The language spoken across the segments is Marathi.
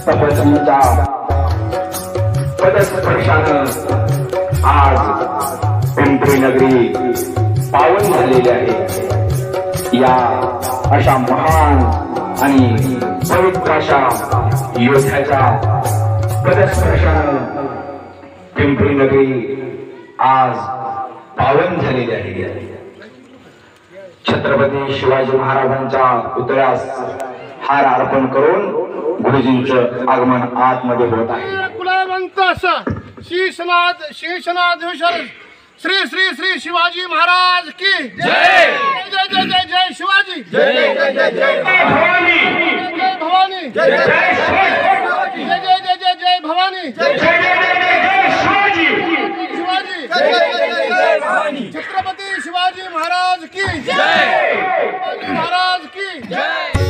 तपस्वीच्या पदस्पर्शानं आज पिंपरी नगरी पावन झालेली आहे। या अशा महान आणि पवित्र अशा योद्ध्याच्या पदस्पर्शानं पिंपरी नगरी आज पावन झालेली आहे। छत्रपती शिवाजी महाराजांच्या पुतळ्यास हार अर्पण करून गुरुजींचं आगमन आतमध्ये होत आहे। कुलवंत शीशनाथ श्री श्री श्री शिवाजी महाराज की जय। जय जय जय जय शिवाजी, जय जय जय जय भवानी, जय भवानी, जय जय शिवाजी, जय जय जय जय जय भवानी, जय जय जय जय शिवाजी, शिवाजी, जय जय जय जय भवानी। छत्रपती शिवाजी महाराज की जय, शिवाजी महाराज की जय।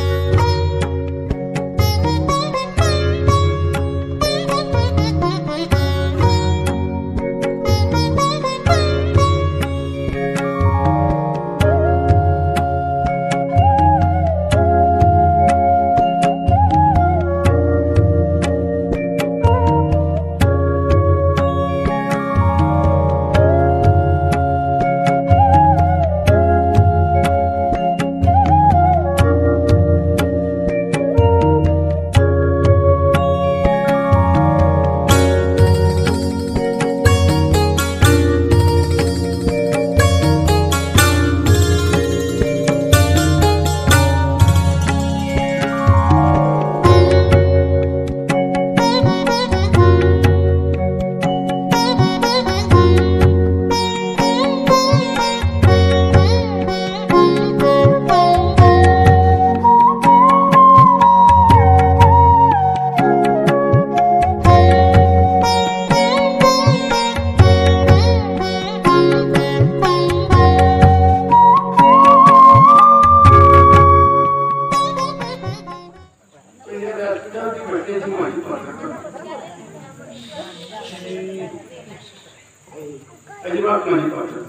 अजिबात नाही पाठवत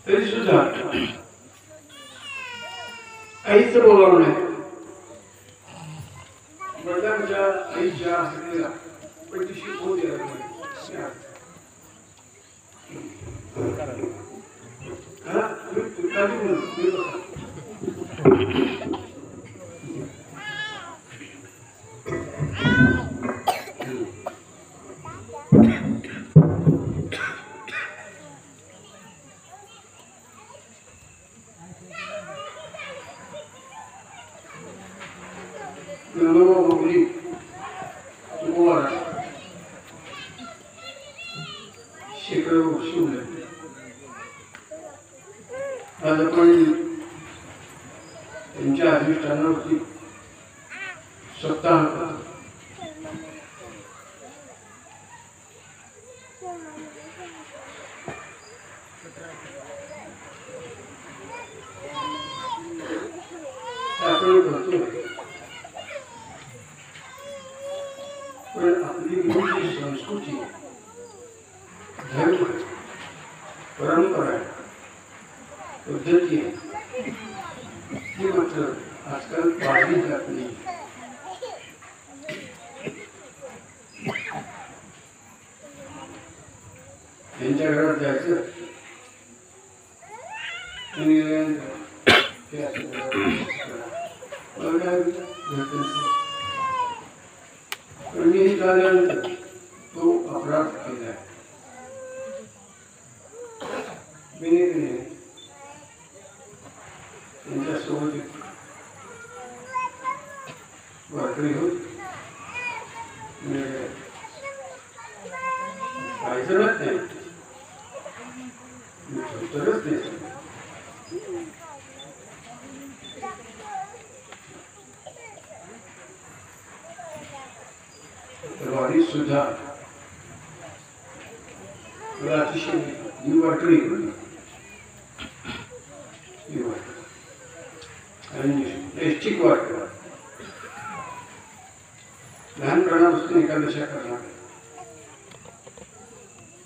तरी सुद्धा आईचं बोलावं नाही। वडिलांच्या आईच्या स्त्रीला पटीशी बोल द्यायला आज आपण त्यांच्या अधिष्ठानावरती सप्ताह आपण करतो, पण आपली मूळ संस्कृती धर्म परंपरा पद्धती ही मात्र आजकाल पाळली जात नाही। त्यांच्या घरात जायचं पण मी झाल्यानंतर तो अपराध केला त्यांच्यासोबत वाटणी होत पाहिजेच नाही, तरच नाही। वारी सुद्धा मला अतिशय ही वाटणी आणि ऐच्छिक वाटत लहानपणापासून एकादशा करणार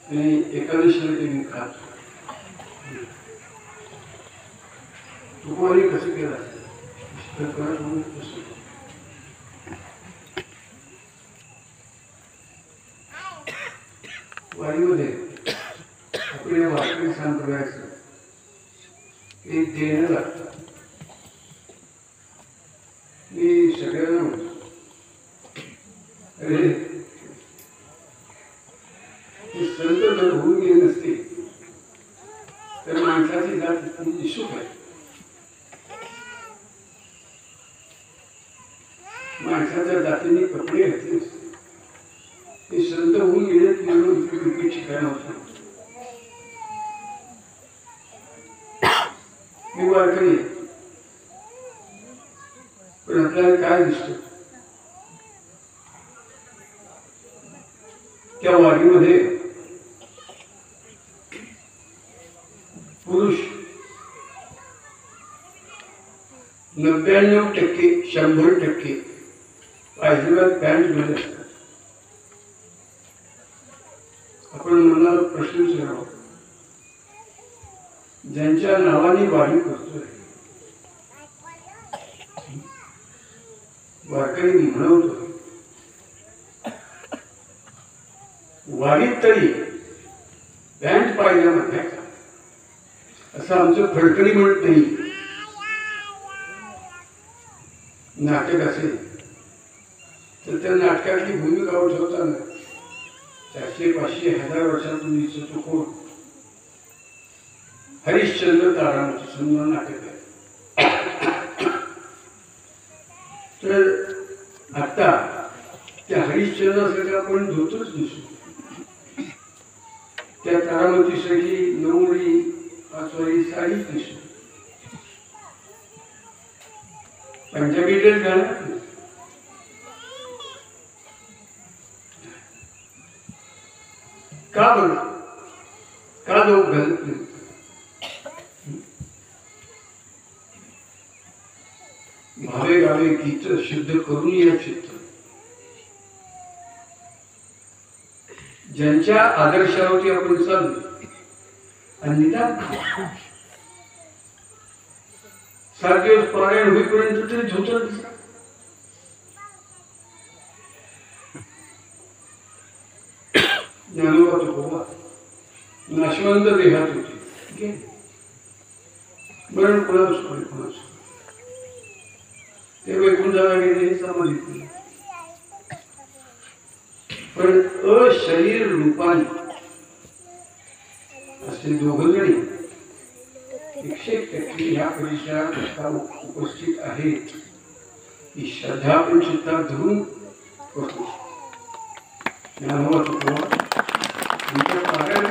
आणि एकादशीला ते मी खात तुकोबांनी कसं केलं सकारात होत असतो. वारीमध्ये आपल्या वारकरी संप्रदायाचं एक देणं लागतं. मी सगळ्यांना म्हणतो, अरे ते संत जर होऊन गेले नसते तर माणसाची जात इतकी निशुक आहे. माणसाच्या जातीने कपडे घातले नसते. ते संत होऊन गेले म्हणून इकडे ठिकाण होतं. मी वारकरी पण आपल्याला काय दिसतं त्या वारीमध्ये पुरुष 99% 100% पायजमात पॅन्ट मध्ये असतात. आपण मनाला प्रश्न विचारावा, ज्यांच्या नावाने वारी करतोय वारकरी म्हणवतो, वारीत तरी पॅन्ट पायजमा घ्यायचा असं आमचं फडकरी म्हणत नाही. नाटक असेल तर त्या नाटकातली भूमिका उठवताना 400-500-1000 वर्षापूर्वीचं तो कोण हरिश्चंद्र तारानाचं सुंदर नाटक आहे. तर आता त्या हरिश्चंद्रासाठी आपण धोतच दिसू. त्या तारामतीसाठी 9 वारी 5 वारी साडीच दिसू. पंजाबी ड्रेस घालत नाही. का बरं? का लोक घालत नाही? भावे गावे गीत शुद्ध करून या चित्त. ज्यांच्या आदर्शावरती आपण चाललो आणि निदान 7 दिवस पारायण होईपर्यंत तरी धोतर दिसत. ज्ञानोबा तुकोबा नाशवंत देहात होते. मरण कोणाच कोणाच ते वैकुंठाला गेले हे समजले. पण अशरीर रूपाने असे दोघजणी 100% या परिसरात उपस्थित आहेत. ही श्रद्धा आपण चित्तात धरून करतो. ज्ञानोबा तुकोबा तुमच्या पारायण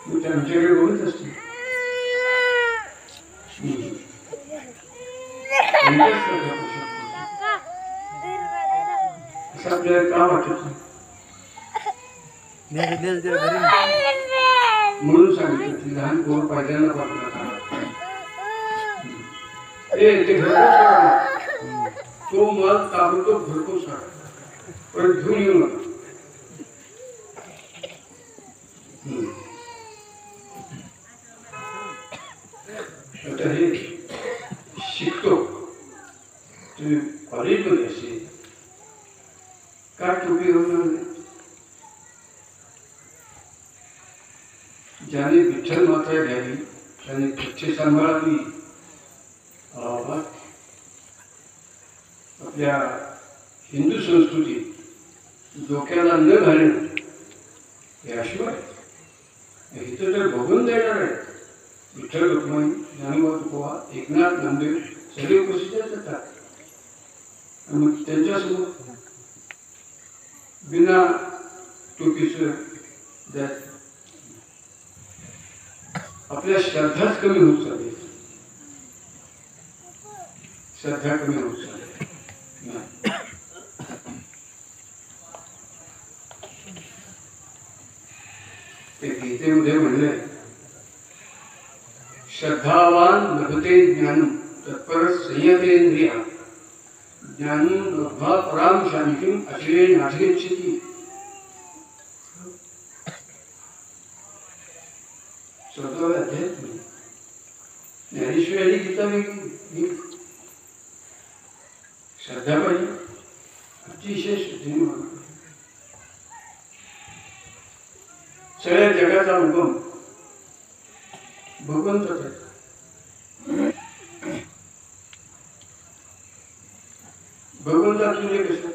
मी त्यांच्याकडे बोलत असते. असं आपल्याला का वाटत म्हणून सांगितलं की लहान पोर पायद्यांना वापरला ते घरपोच करा. तो मल ताबडतोब घरपोच करा, पण घेऊन येऊ नका. आता हे शिकतो तुम्ही कॉलेजमध्ये असेल का टोपी घालून. ज्याने विठ्ठल मात्रा घ्यावी त्याने कच्चे सांभाळावी. आपल्या हिंदू संस्कृतीत डोक्याला न घालणं याशिवाय इथं तर बघून देणार आहे. विठ्ठल रुक्माई ज्ञानोबा तुकोबा एकनाथ नामदेव सगळे उपस्थित असतात. मग त्यांच्यासमोर बिना टोपीचं जात आपल्या श्रद्धाच कमी होत चालली. श्रद्धा कमी होत चालली. ते गीतेमध्ये म्हणलंय, श्रद्धावान लभते ज्ञान तत्पर संयतेंद्रिया ज्ञान लब्ध्वा पराम शांतीं अश्रे नाधिगच्छति. स्वतः अध्यात्म ज्ञानेश्वरी गीता वेगळी. ही श्रद्धा पाहिजे, अतिशय श्रद्धेने वागणं. सगळ्या जगाचा उगम भगवंतच आहे. भगवंतातून हे कसं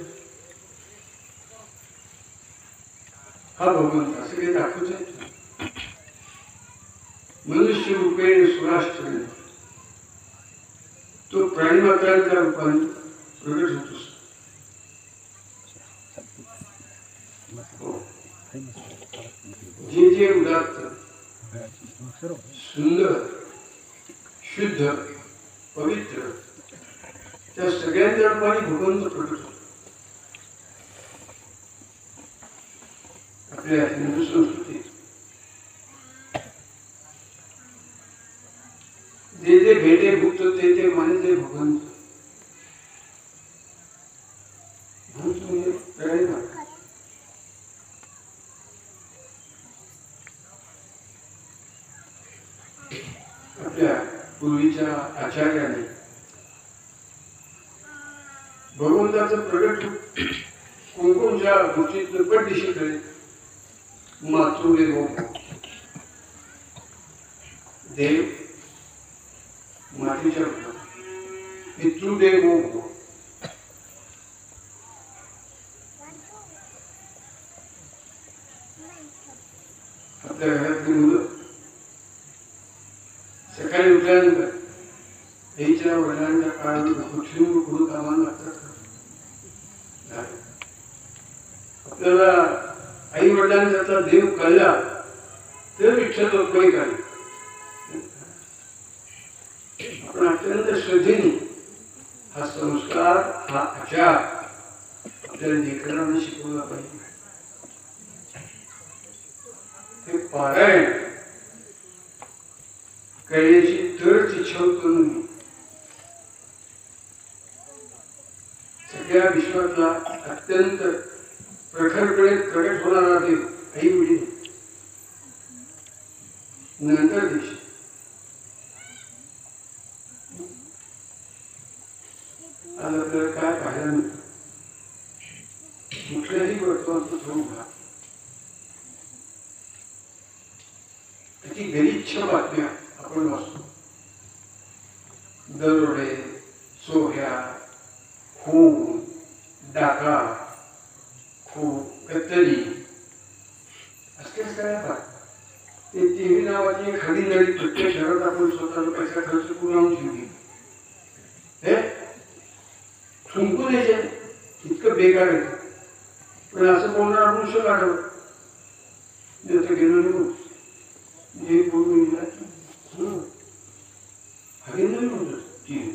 हा भगवंत असं काही दाखवत आहे. मनुष्य रूपे सुराष्ट्र तो प्राणीमात्रांच्या रूपाने प्रगट होतोस. जे जे उदात्त सुंदर शुद्ध पवित्र त्या सगळ्यांच्या रूपाने भगवंत प्रगट होतो. आपल्या हिंदू संस्कृतीत जे जे भेटे भूत ते ते मानते भगवंत. भूत म्हणजे प्रेरणा. आपल्या पूर्वीच्या आचार्याने भगवंताचं प्रगट कोणकोणत्या गोष्टीत पण दिशेकडे मातृदेवो देव मातीच्या पितृदेवो आपल्या घरातली मुलं सकाळी उठल्यानंतर आईच्या वडिलांच्या काळात कुठली गुरु कामाला लागतात. आपल्याला आई वडिलांचा देव कळला तर विठ्ठल रुक्मिणी कळली. आपण अत्यंत श्रद्धेने हा संस्कार हा आचार आपल्याला लेकरांना शिकवला पाहिजे. हे पारायण कळण्याची तरच इच्छा उत्पन्न होईल. सगळ्या विश्वातला अत्यंत प्रखरपणे प्रगट होणारा देव आई वडील नंतर देश. आज आपल्याला काय पाहायला मिळतं कुठल्याही वर्तमानपत्र उभा किती गलिच्छ बातम्या आपण वाचतो. दरोडे, चोऱ्या, खून, डाका, कत्तली असतेच काय. ते टीव्ही नावाची एक खडी नळी प्रत्येक शहरात आपण स्वतःचा पैसा खर्च करून ठेवली. हे थुंकून यायचे इतकं बेकार आहे. पण असं कोणाला आपण शो काढावं जसं गेलो निघून जे बोलून हवे नाही म्हणतो टीव्ही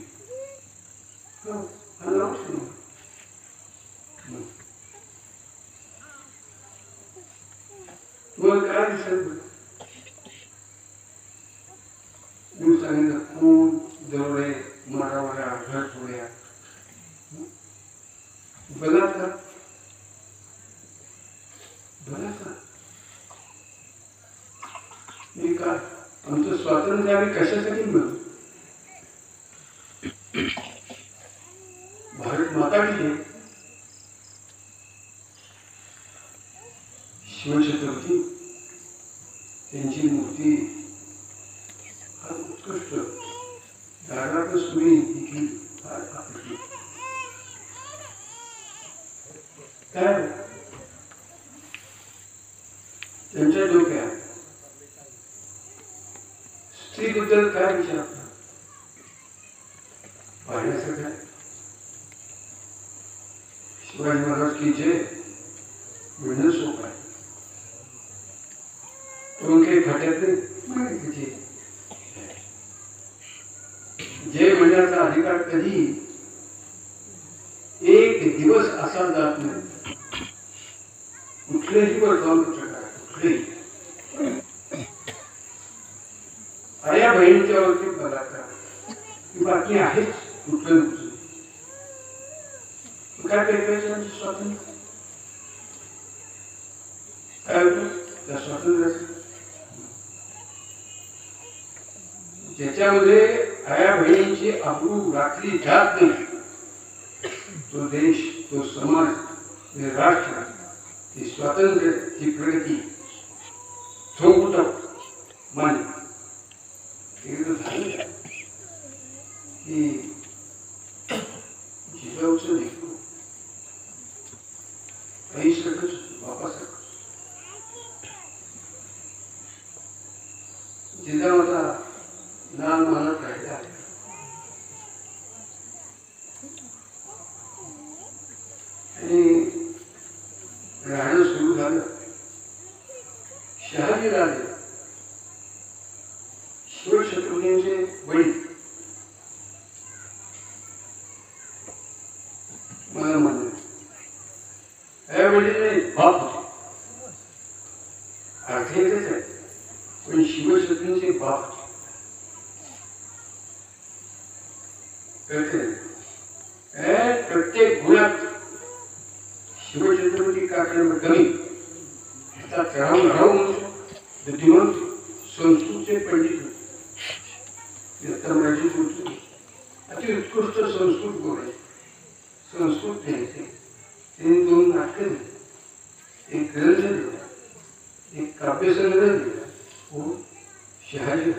तुम्हाला काय दिसेल. मी सांगितलं खून, दरोडे, मारामाऱ्या, घर चोऱ्या, बलात्कार बलात्कार. मी का आमचं स्वातंत्र्य आम्ही कशासाठी मिळतो. भारत माता की शिवछत्रपती त्यांची मूर्ती फार उत्कृष्ट दारात सुरी देखील फार आपली. काय त्यांच्या डोक्यात स्त्रीबद्दल काय विचार पाहण्यासारखं आहे. शिवाजी महाराज की जय म्हणणं सोपं आहे. पण काही फाट्यातले जय म्हणण्याचा अधिकार कधी एक दिवस असा जात नाही. कुठलेही वर्तमानपत्र करा, कुठलेही आया बहिणीच्या वरती बलात्कार ही बातमी आहेच. कुठलं काय करायचं स्वातंत्र्य काय होतं त्या स्वातंत्र्याचं ज्याच्यामध्ये आया बहिणींची आबरू राखली जात नाही, तो देश, तो समाज, ते राष्ट्र, ते स्वातंत्र्य, ती प्रगती मान एकदा झालं की जिजाऊचं लेकरू आईसारखंच बापासारखं. जिजाऊ आता लहान मनात राहिला आहे. आणि राहणं सुरू झालं. शहाजी राजे शिवछत्रपतींचे वडील मला म्हणलं या वडील बाप होते. अर्थ एकच आहे, पण शिवछत्रपतींचे बाप होते. प्रत्येक गुणात शिवछत्रपती काकांवर कमी राहून बुद्धिमंत संस्कृतचे पंडित होते. अति उत्कृष्ट संस्कृत बोलायचे, संस्कृत लिहायचे. त्यांनी 2 नाटकं दिली, एक ग्रंथ दिला, एक काव्यसंग्रह दिला. हो शहाजी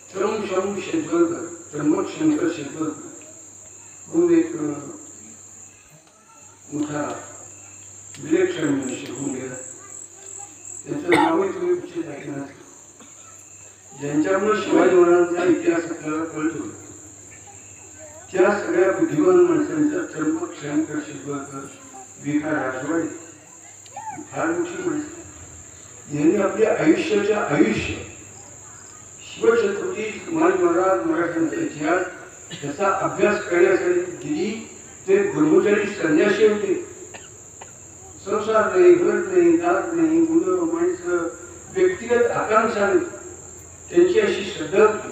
त्र्यंबक शंकर शेजवळकर म्हणून एक मोठा विलक्षण मनुष्य होऊन गेला. त्यांचं नावही तुम्ही विचार ऐकणार. ज्यांच्यामुळे शिवाजी महाराजांचा इतिहास आपल्याला कळतो त्या सगळ्या बुद्धिमान माणसांचा त्र्यंबक शंकर शेजवळकर, विखा राजवाडे फार मोठी माणसं. यांनी आपल्या आयुष्याच्या आयुष्य शिवछत्रपती शिवाजी महाराज, मराठ्यांचा इतिहास त्याचा अभ्यास करण्यासाठी दिली. ते ब्रह्मचारी संन्यासी होते. संसार नाही, घर नाही, दात नाही, मुलं माणसं, व्यक्तिगत आकांक्षा नाही. त्यांची अशी श्रद्धा होती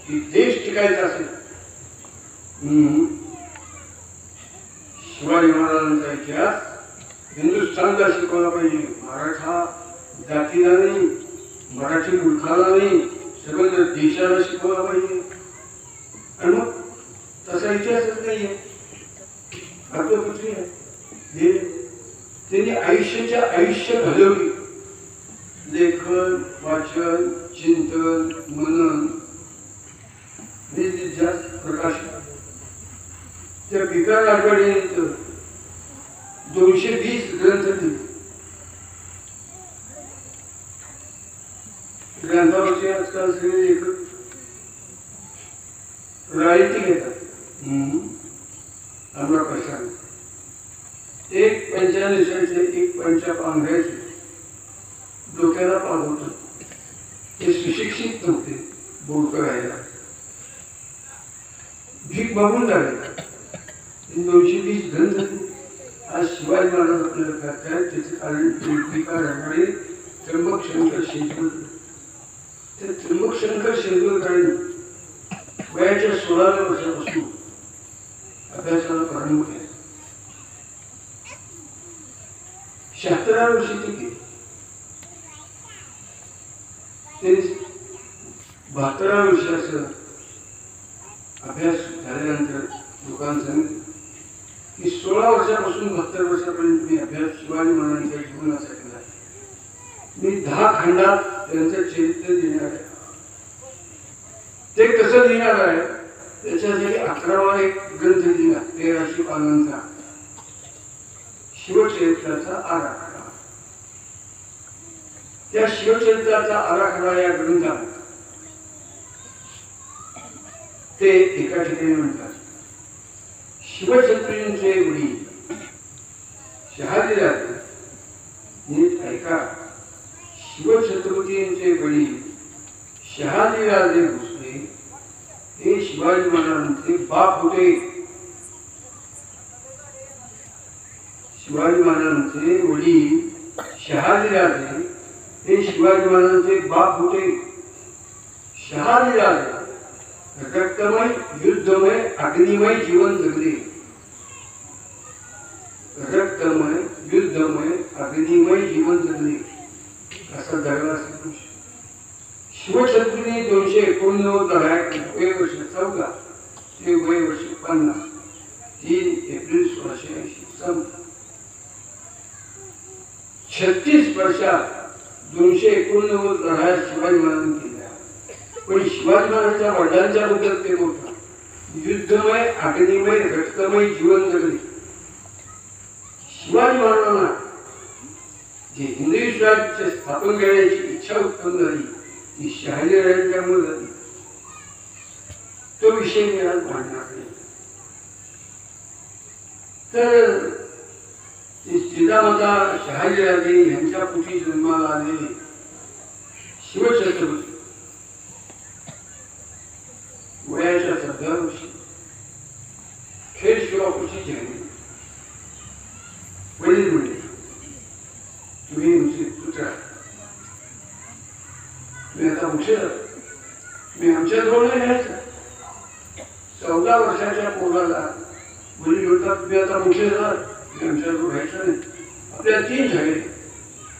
की देश टिकायचा असेल. शिवाजी महाराजांचा इतिहास हिंदुस्थानला शिकवला पाहिजे. मराठा जातीला नाही, मराठी मुलखाला नाही, सर्व देशाला शिकवला पाहिजे. आणि मग तसा इतिहासच नाही आहे. आपलं पृथ्वी आहे. त्यांनी आयुष्याच्या आयुष्य घालवली. लेखन, वाचन, चिंतन, मनन, जास्त प्रकाश. त्या विकार आठवड्याने 220 ग्रंथ दिले. ग्रंथावरचे आजकाल सगळे लेखक रॉयल्टी घेतात. आम्हाला पैसा एक 95 दिवसाचे, एक 5 पांघरायचे, डोक्याला पाग होत. ते सुशिक्षित नव्हते, बोलक राहायला भीक मागून लागले. 220 ग्रंथ आज शिवाजी महाराज आपल्याला करतायत. त्याचे कारण त्र्यंबक शंकर शेजवळकर. त्या त्र्यंबक शंकर शेजवळकरांनी वयाच्या 16व्या वर्षापासून अभ्यासाला प्रारंभ केला. 76व्या वर्षी ते गेले. ते 72व्या वर्षाचा अभ्यास झाल्यानंतर लोकांना सांगितलं की 16 वर्षापासून 72 वर्षापर्यंत मी अभ्यास शिवाजी महाराजांच्या जीवनाचा केला. मी 10 खंडात त्यांचं चरित्र लिहिणार आहे. ते कसं लिहिणार आहे त्याच्यासाठी 11वा एक ग्रंथ लिहिला 1300 पानांचा शिवचरित्राचा आराखडा. त्या शिवचरित्राचा आराखडा या ग्रंथात ते एका ठिकाणी म्हणतात शिवछत्रपतींचे वडील शहाजीराजे. नीट ऐका, शिवछत्रपतींचे वडील शहाजीराजे भोसले हे शिवाजी महाराजांचे बाप होते. शिवाजी महाराजांचे वडील शहाजीराजे हे शिवाजी महाराजांचे बाप होते. शहाजीराजे रक्तमय, युद्धमय, अग्निमय जीवन जगले. रक्तमय, युद्धमय, अग्निमय जीवन जगले असा जगला. शिवछत्रपतींनी 289 लढाया केल्या. ते वय वर्ष 50, 3 एप्रिल 1680 संपलं. 36 वर्षात 289 लढाया शिवाजी महाराजांनी केल्या. पण शिवाजी महाराजांच्या वडिलांच्या बद्दल ते बोलतात, युद्धमय, अग्निमय, रक्तमय जीवन जगले. शिवाजी महाराजांना जे हिंदवी स्वराज्य स्थापन करण्याची इच्छा उत्पन्न झाली ती शहाजीराजांच्यामुळे झाली. तो विषय मी आज मांडणार नाही. तर जिजामाता शहाजीराजे यांच्या पोटी जन्माला आलेले शिवछत्रपती वयाच्या 14 वर्षी खेळ शिवापूरची जन्मली. वडील म्हणले, तुम्ही तुमचे पुत्र आहात, तुम्ही आता मोठे झाला, तुम्ही आमच्या जवळ नाही राहायचं. 14 वर्षाच्या पोराला वडील म्हणतात, तुम्ही आता मोठे झाला, तुम्ही आमच्या जवळ राहायचं नाही. आपल्याला 3 झाले,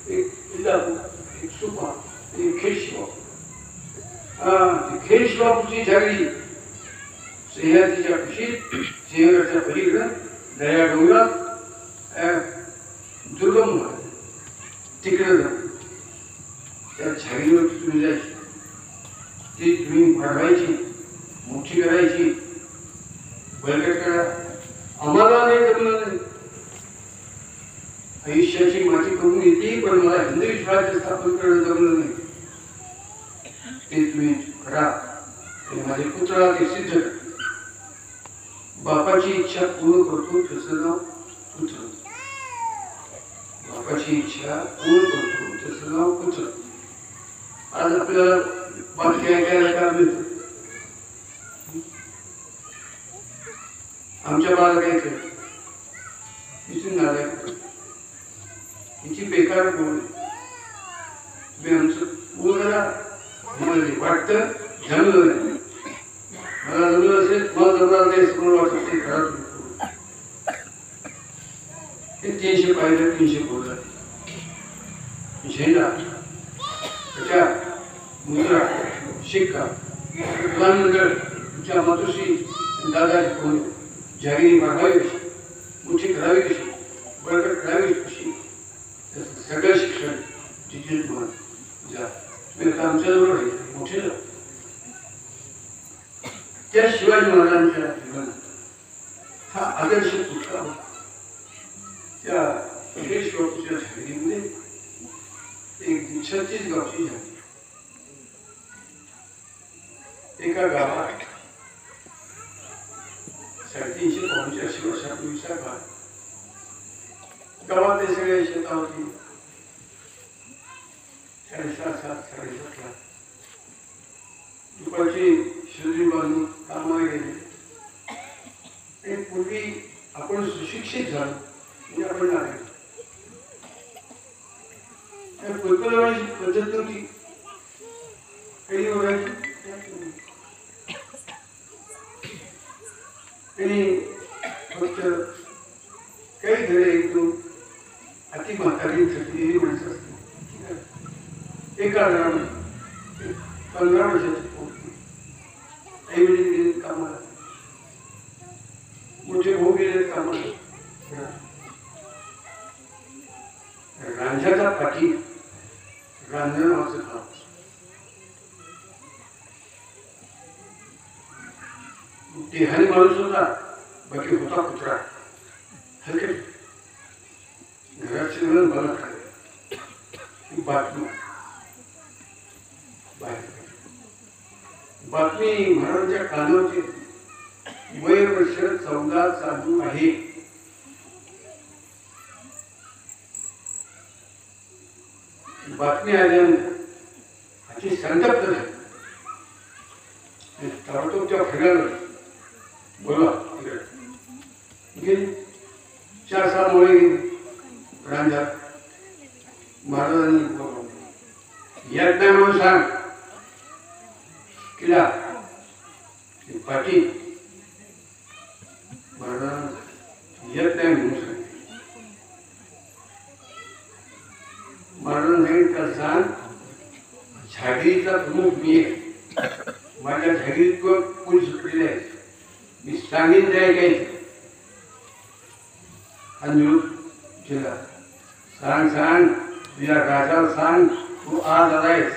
एक जिजापूर, एक सुपा, एक खेळ शिवापूर. खेळ शिवापूरची झाली सह्याद्रीच्या कुशीत, सिंहगडच्या पलीकडं दया डोंगरात दुर्गम भाग तिकडे जाऊन त्या झाडीवर तुम्ही जायची, ती तुम्ही वाढवायची, मोठी करायची, बळकट करा. आम्हाला नाही जमलं नाही, आयुष्याची माती करून घेतली, पण मला हिंदवी स्वराज्य स्थापन करणं जमलं नाही. ते तुम्ही करा, ते माझे पुत्राला ते सिद्ध करा. बापाची इच्छा पूर्ण करतो तसं नाव पुत्र. बापाची इच्छा पूर्ण करतो तसं नाव पुत्र. आज आपल्याला बाकी ऐकायला काय मिळतं? आमच्या बाळाला काय केलं, तिथून नालायक, तिची बेकार बोल, तुम्ही आमचं पूर्ण वाटतं जमलं नाही. मला जमलं असेल, मला जमणार नाही समोर वाटत ते घरात ते 300 पाहिलं, 300 बोलला. झेंडा, त्याच्या मुद्रा, शिक्का, प्रधानमंडळ, तुमच्या मातोश्री दादाची कोण जागिरी वाढवावी कशी, मोठी करावी कशी, बळकट करावी कशी, सगळं शिक्षण तिथे तुम्हाला तुम्ही आता आमच्याजवळ राहील, मोठे झाला. त्या शिवाजी महाराजांच्या जीवनात हा आदर्श पुतळा होता. त्या शिवापूरच्या झाडीमध्ये एक 36 गावची झाली. एका गावात 350-400 वर्षापूर्वीचा काळ. गावातले सगळे शेतावरती 7:30 दुपारची शरीर बांधून कामाला गेले. आणि पूर्वी आपण सुशिक्षित झालो म्हणजे आपण नाही, कल्पनाची पद्धत नव्हती. काही बघायची त्यांनी फक्त काही घरे एकदम अति म्हातारी थकलेली माणसं असतील. एका घरामध्ये 15 वर्षाची आई वडील गेले कामाला, मोठे भाऊ गेले कामाला. रांझ्याचा पाठी, रांझा नावाचं गाव. देहाने माणूस होता, बाकी होता कुत्रा. हलके घराचे मिळून मला खाल्ले. बातमी महाराजांच्या कानावरती, वय वर्ष 14 चालू आहे. बातमी आल्यानंतर अति संतप्त झाली. ताबडतोब त्या फिरायला बोला गेली. 4-6 मुळे गेली. रांझा महाराजांनी बोलवलं, येत नाही म्हणून सांग. किला पाठी महाराज येत नाही म्हणून सांग. महाराजांनी सांगितलं, सांग झाडीचा प्रमुख मी आहे. माझ्या झाडीत कोण सुटलेले आहे. मी सांगेन ते ऐकायचं आणि निरोप केला. सांग सांग तुझ्या राजाला सांग तू आज आलायस.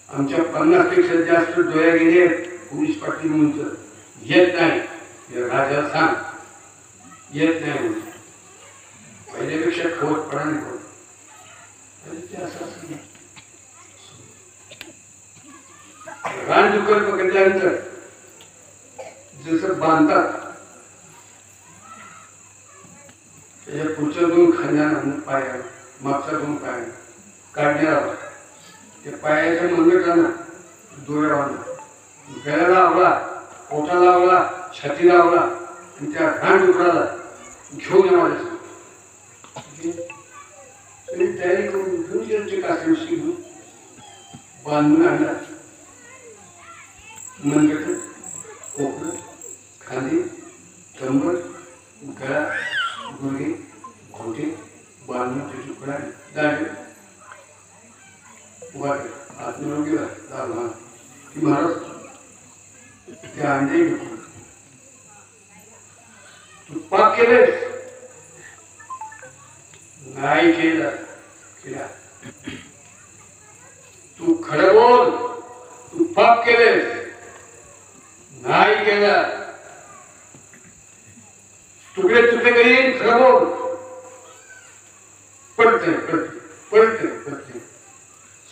आमच्या 50 पेक्षा जास्त डोळ्या गेले पोलीस पाटील म्हणून येत नाही. या राजाला सांग येत नाही म्हणून. पहिल्यापेक्षा खवत पडा नाही पडत. रान डुक्कर पकडल्यानंतर जसं बांधतात त्याच्या पुढच्या 2 खांद्यानं पाया मागच्या 2 पाय काढण्याला त्या पायाच्या मंगटांना दोऱ्या बांधला गळ्याला लावला पोटाला लावला छातीला लावला आणि त्या रान डुकराला घेऊन यावं तयारी करून घेऊन त्यांचे कासरशी घेऊन बांधून आणला. मनगट कोपरं खांदे कंबर गळा गुडघे घोटे बांधून ते तुकडा दांडे उभा केला. आत्मरोग गेला दाबा की महाराज त्या अंडे घेऊन तू पाक केलेस नाही केला केला. तू खरं बोल तू पाप केलेस नाही केला. तुकडे तुकडे करीन खरं बोल. पडते पडते पडते पडते.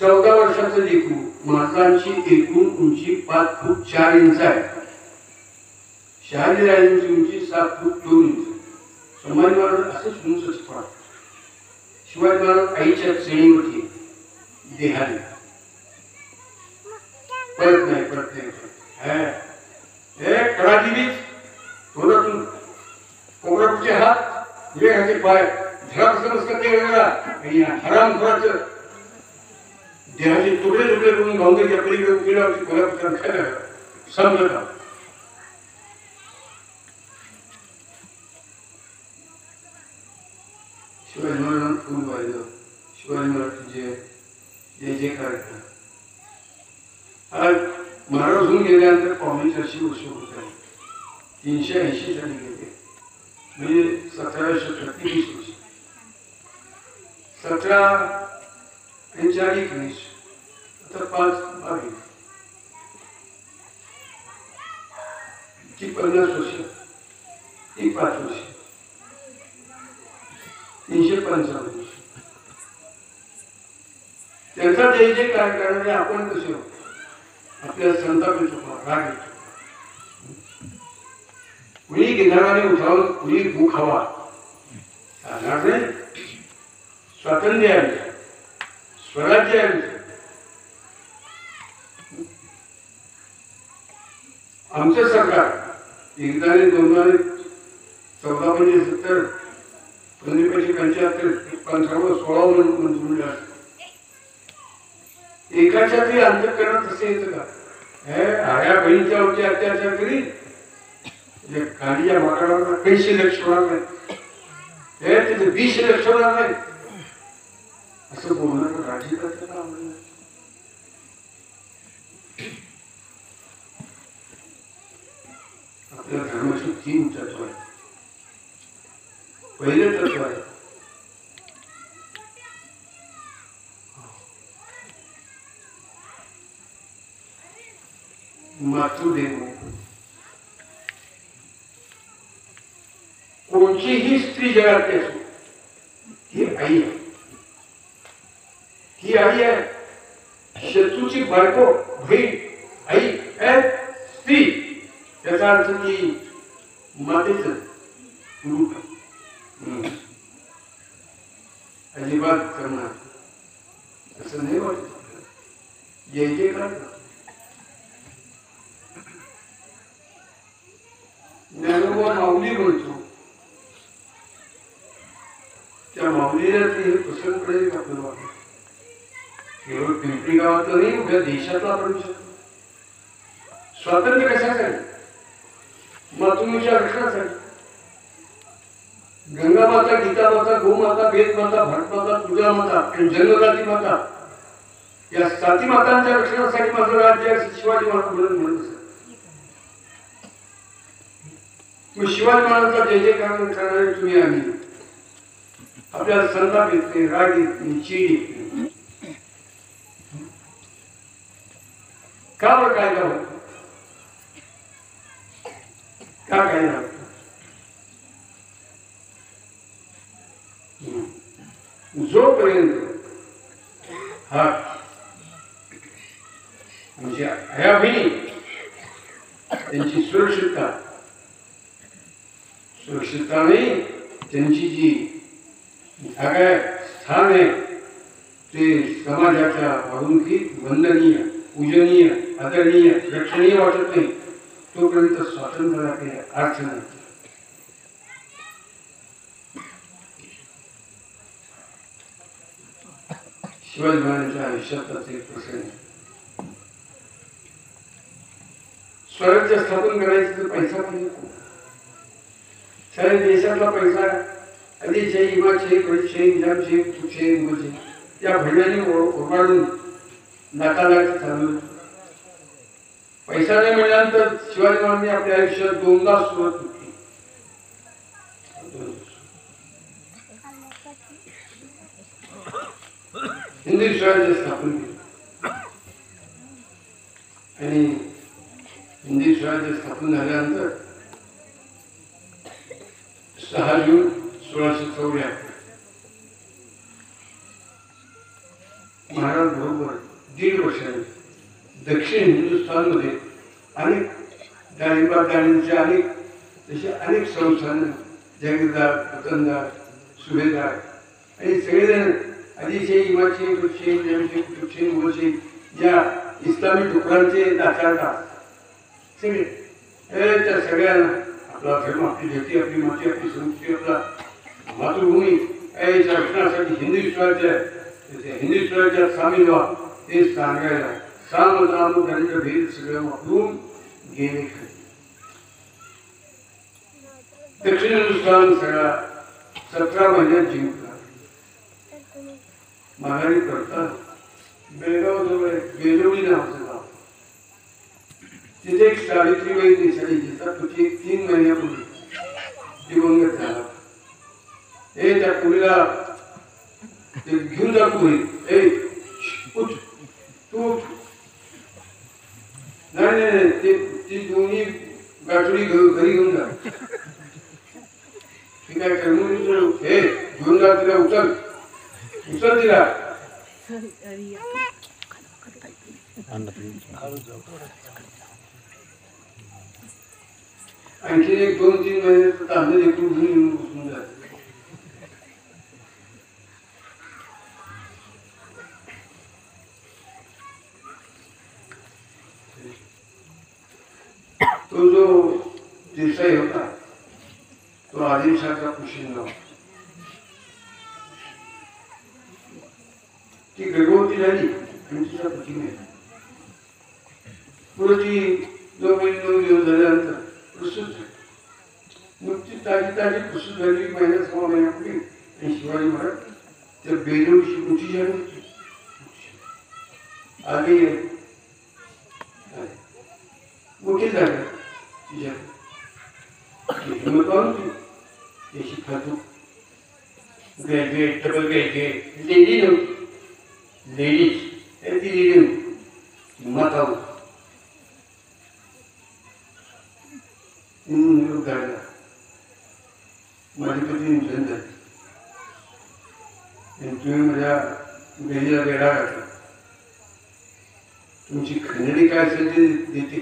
14 वर्षाचं लेकरू मातांची एकूण उंची 5 फूट 4 इंच आहे. शहाजीराजांची उंची 7 फूट 2 इंच. संभाजी महाराज असंच उंचच पडत. शिवाजी महाराज आईच्या चेणीवरती देहाने परत नाही परत नाही. हे कडा दिलीच थोडं कोबराचे हात वेगाचे पाय धरा कसं नसतं ते वेगळा हराम खोराचं देहाचे तुकडे तुकडे करून गावंदरीच्या पलीकडे उकिडावरची कोल्हापूर खायला संपलं का. शिवाजी महाराजांना फुल पाहिलं. शिवाजी महाराज जे जे कार्यक्रम आज महाराज होऊन गेल्यानंतर 450 वर्ष होत आहे. 380 साली गेले म्हणजे 17व्या शतकात 30 वर्ष. 17 आणि 4 19 आता 5 22 ती 50 वर्ष ती 5 वर्ष 355 वर्ष. त्यांचा जे जे काय करणारे आपण कसे होतो आपल्या संताप येतो राग येतो. कुणी गिधाराने उठावून कुणी भूक हवा चालणार नाही. स्वातंत्र्य आहे स्वराज्य आहे. आमचं सरकार एकदाने 2दाने 14 म्हणजे 70 15 75 15 16 मंजूर झालं. एकाच्या तरी अंतःकरणात तसे येतं का. आया बहिणीच्या वरती अत्याचार करी गाडीच्या माकडाला 20 लक्ष होणार नाही. तिथे 20 लक्ष होणार नाही असं बोलणं राजी करतं का. आपल्या धर्माची 3 तत्व आहे. पहिले तत्व आहे मातृदेव. कोणतीही स्त्री जगात असो ही आई आहे. ही आई आहे. शत्रूची बायको बहीण आई स्त्री. त्याचा अर्थ की मातेच रूप अजिबात करणार असं नाही वाटत. जे करणार ज्ञानोबा माऊली म्हणतो. त्या माऊलीला ते पसंत पडेल का आपल्याला. केवळ पिंपरी गावातलं नाही उद्या देशातला पण शकतो. स्वातंत्र्य कशासाठी मातृभूमीच्या रक्षणासाठी. गंगा माता गीता माता गोमाता वेद माता भट माता तुळजा माता आणि जन्मदाती माता या 7 मातांच्या रक्षणासाठी माझं राज्य शिवाजी महाराज म्हणत असत. मग शिवाजी महाराजांचा जय जयकार करणारे तुम्ही आम्ही आपल्याला संताप येत नाही, राग येत नाही, चीड येत नाही. का बरं काय होतं? का काय होतं? जोपर्यंत हा म्हणजे हयाभिनी त्यांची सुरक्षितता नाही, त्यांची जी जागा स्थान आहे ते समाजाच्या वागणुकीत वंदनीय, पूजनीय, आदरणीय, लक्षणीय वाटत नाही, तोपर्यंत स्वातंत्र्याला काही अर्थ नाही. शिवाजी महाराजांच्या आयुष्यातलाच एक प्रसंग. स्वराज्य स्थापन करायचं तर पैसा पाहिजे. सारे देशातला पैसा आधीचे इमाचे पैसे इजामचे तुझे मुलचे त्या भंडाने ओरबाडून नाकालाची चालू. पैसा नाही मिळाल्यानंतर शिवाजी महाराजांनी आपल्या आयुष्यात दोनदा सुरुवात केली. हिंदवी स्वराज्य स्थापन केलं आणि हिंदवी स्वराज्य स्थापन झाल्यानंतर 6 जून 1674 महाराज बरोबर 1.5 वर्षांनी दक्षिण हिंदुस्थानमध्ये अनेक डाळिंबाचे अनेक तसे अनेक संस्थान, जगीरदार, वतनदार, सुभेदार आणि सगळेजण आधीचे इमाचे तुझे तुझे मुलचे या इस्लामी तुकड्यांचे दाचारदार सगळे त्या सगळ्यांना आपला धर्म, आपली जाती, आपली माती, आपली संस्कृती, आपला मातृभूमी याच्या रक्षणासाठी हिंदवी स्वराज्यात सामील व्हा हे सांगायला साम भेद सगळं वापरून गेले. दक्षिण हिंदुस्थान सगळा 17 महिन्यात जिंकला. माघारी करता बेळगाव जवळ बेलवडी नावाचं गाव, तिथे एक सावित्रीबाई देसाई जिचा पती 3 महिन्यापूर्वी दिवंगत झाला. हे त्या पुरीला ते घेऊन जा पुरी, उठ तू नाही ती दोन्ही गाठोडी घरी घेऊन जा. ती काय करमून हे घेऊन जा, तिला उचल तिला. आणखी 1-2-3 महिने तांदूळ एकूण घेऊन बसून जाते. तो जो देसाई होता तो आदिलशाहचा कुशीन होता. ती गर्भवती झाली आणि तिच्या पतीने पुढची 2 दिवस झाल्यानंतर प्रसूत झाली. मग ती ताजी प्रसूत झाली 1-6 महिन्यापूर्वी. आणि शिवाजी महाराज त्या बेलवडीची मोठी झाली होती. आधी मोठी झाली तिच्या हिंमत होती त्याची खातू ग्रॅज्युएट, डबल ग्रॅज्युएट लेडी नव्हती. लेडीज ती लेडी हिंमत आहोत निरोप धाडला. माझी पती निधन झाली आणि तुम्ही माझ्या बहिणीला वेढा घातला. तुमची खंडणी काय असेल ते देते,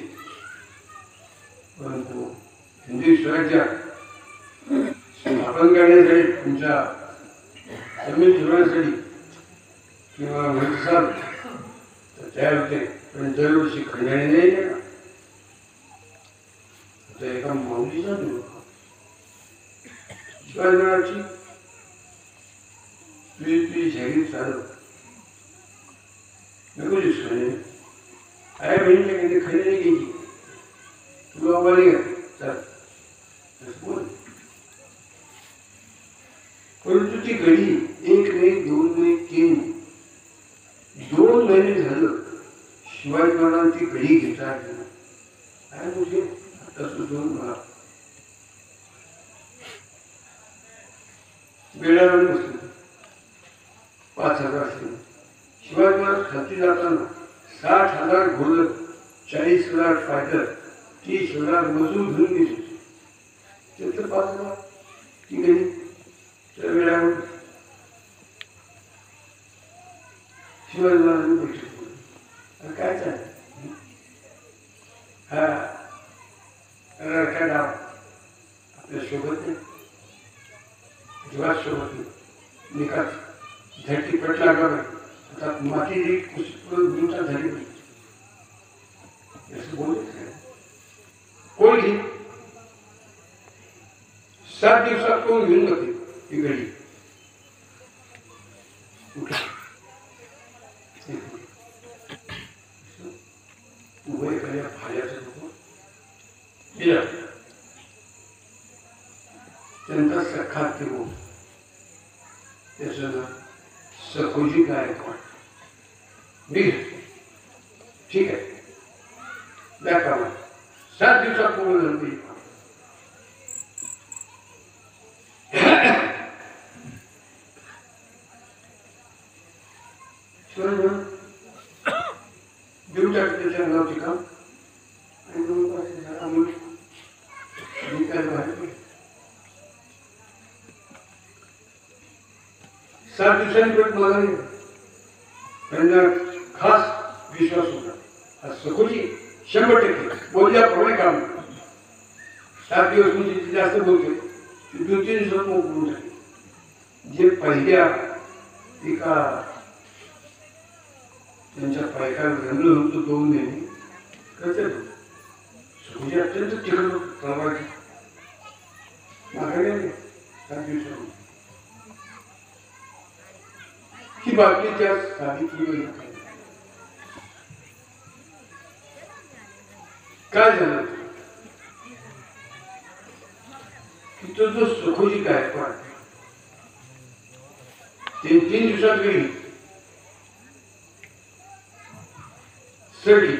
परंतु हिंदवी स्वराज्य स्थापन करण्यासाठी तुमच्या जमीन ठेवण्यासाठी किंवा प्रतिसाद तर तयार होते, पण दरवर्षी खंडणी नाही देणार. आता एका माऊलीचा शिवाजी महाराजची तुझी जाहीर चालव नको दिसतो. आहे बहिणीच्या काही खंडणी घ्यायची, तुला आम्हाला घ्या बोल. परंतु ती घडी 1 नाही 2 नाही 3 2 महिने झालं शिवाजी महाराजांनी ती घडी घेता काय म्हणजे आता सुद्धा मला बेडावर बसले 5,000 असले. शिवाजी महाराज खाती जाताना 60,000 घोडं, 40,000 फायटर, 30,000 मजूर घेऊन गेले. त्याचं 5,000 ती गेली त्या वेळावर. शिवाजी महाराजांनी बैठक केली. काय चाललं हा रडका डाव आपल्या सोबत नाही, जीवात सोबत नाही. निकाल धरती पट लागला आता माती दिवसा झाली असं बोलत कोण घेईल 7 दिवसात कोण घेऊन जाते ही घडी. उभय कल्या भाड्याचं लोक त्यांचा सखा देऊ त्याचं नाव सखोजी गायकवाड. ठीक आहे द्या कामा 7 दिवसात पूर्ण झालं पाहिजे. देऊ टाकते त्याच्या नावचे काम आणि काय बाहेर 7 दिवसांनी पण मला त्यांना खास विश्वास होता. सखोजी 100% बोलल्याप्रमाणे काम. 7 दिवस म्हणजे जास्त बोलते 2-3 दिवसात बोलून टाकले. जे पहिल्या एका त्यांच्या पायकाला रंगलं होतं 2 महिने कसं सखोजी अत्यंत चिकन सहभागी माघारी 7 दिवसांनी ही बातमी त्या सावित्री काय झालं की तो जो सखोजी गायकवाड 3 दिवसात गेली सगळी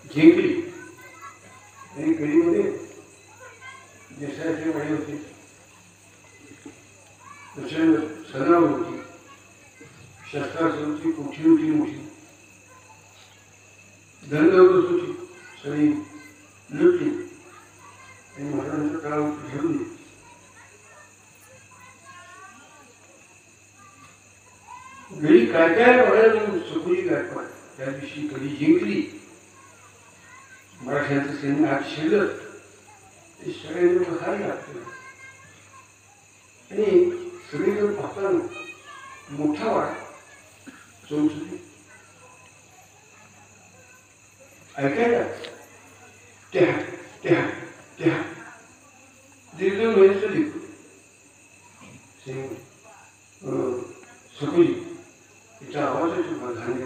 जिंकली आणि गडीमध्ये देशाचे वडे होते, प्रचंड सणाव होती, शस्त्रास्त्रांची कोठी होती मोठी, धनदौलत होती, सगळी लुटली आणि महाराजांचं काळ घेऊन गडी काय काय म्हणायला सखोजी गायकवाड त्या दिवशी कधी जिंकली. मराठ्यांचं सैन्य हात शिरलं ते सगळ्यांना बघायला लागतं आणि सगळीकडे पाहताना मोठा वाट चौसुली ऐकायला त्या त्या त्या 1.5 महिन्याचं लिहितो सखोजी तिच्या आवाजाची धान्य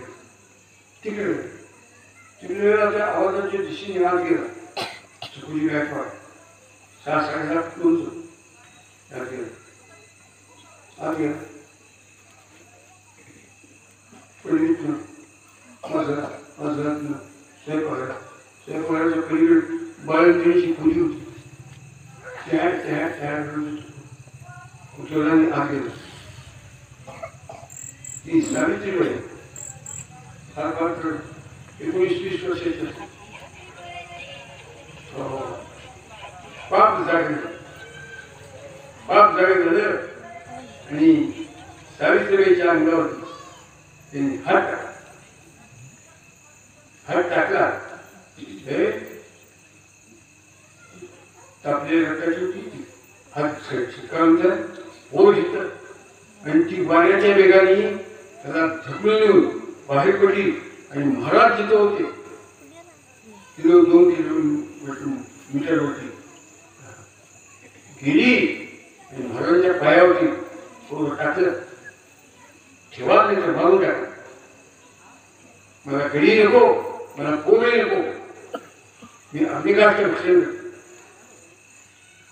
तिकडे त्या आवाजाच्या दिशेने आत गेला. सखोजी गायकवाड 6-7 क्लोज आत गेला. पडलीतनं माझरातनं स्वयंपाकाच्या पलीकडे बाळंतीची खोली होती. त्या कुठल्याने आत गेला. ती सावित्री बाई हा मात्र 19-20 वर्षाची पाप जागे झालं आणि सावित्रीबाईच्या अंगावरती त्यांनी हात टाकला. तापलेल्या रक्ताची होती हात शिकावून ओढ घेतलं आणि ती वाऱ्याच्या वेगाने त्याला झकलून येऊन बाहेर पडली आणि महाराज जिथं होते 2 किलोमीटरवरती गेली आणि महाराजांच्या पायावरती टाकलं. ठेवा नाही तर मारून टाकलं. मला घडी नको, मला पोगळी नको, मी अभिगाष्ट बसलेलो.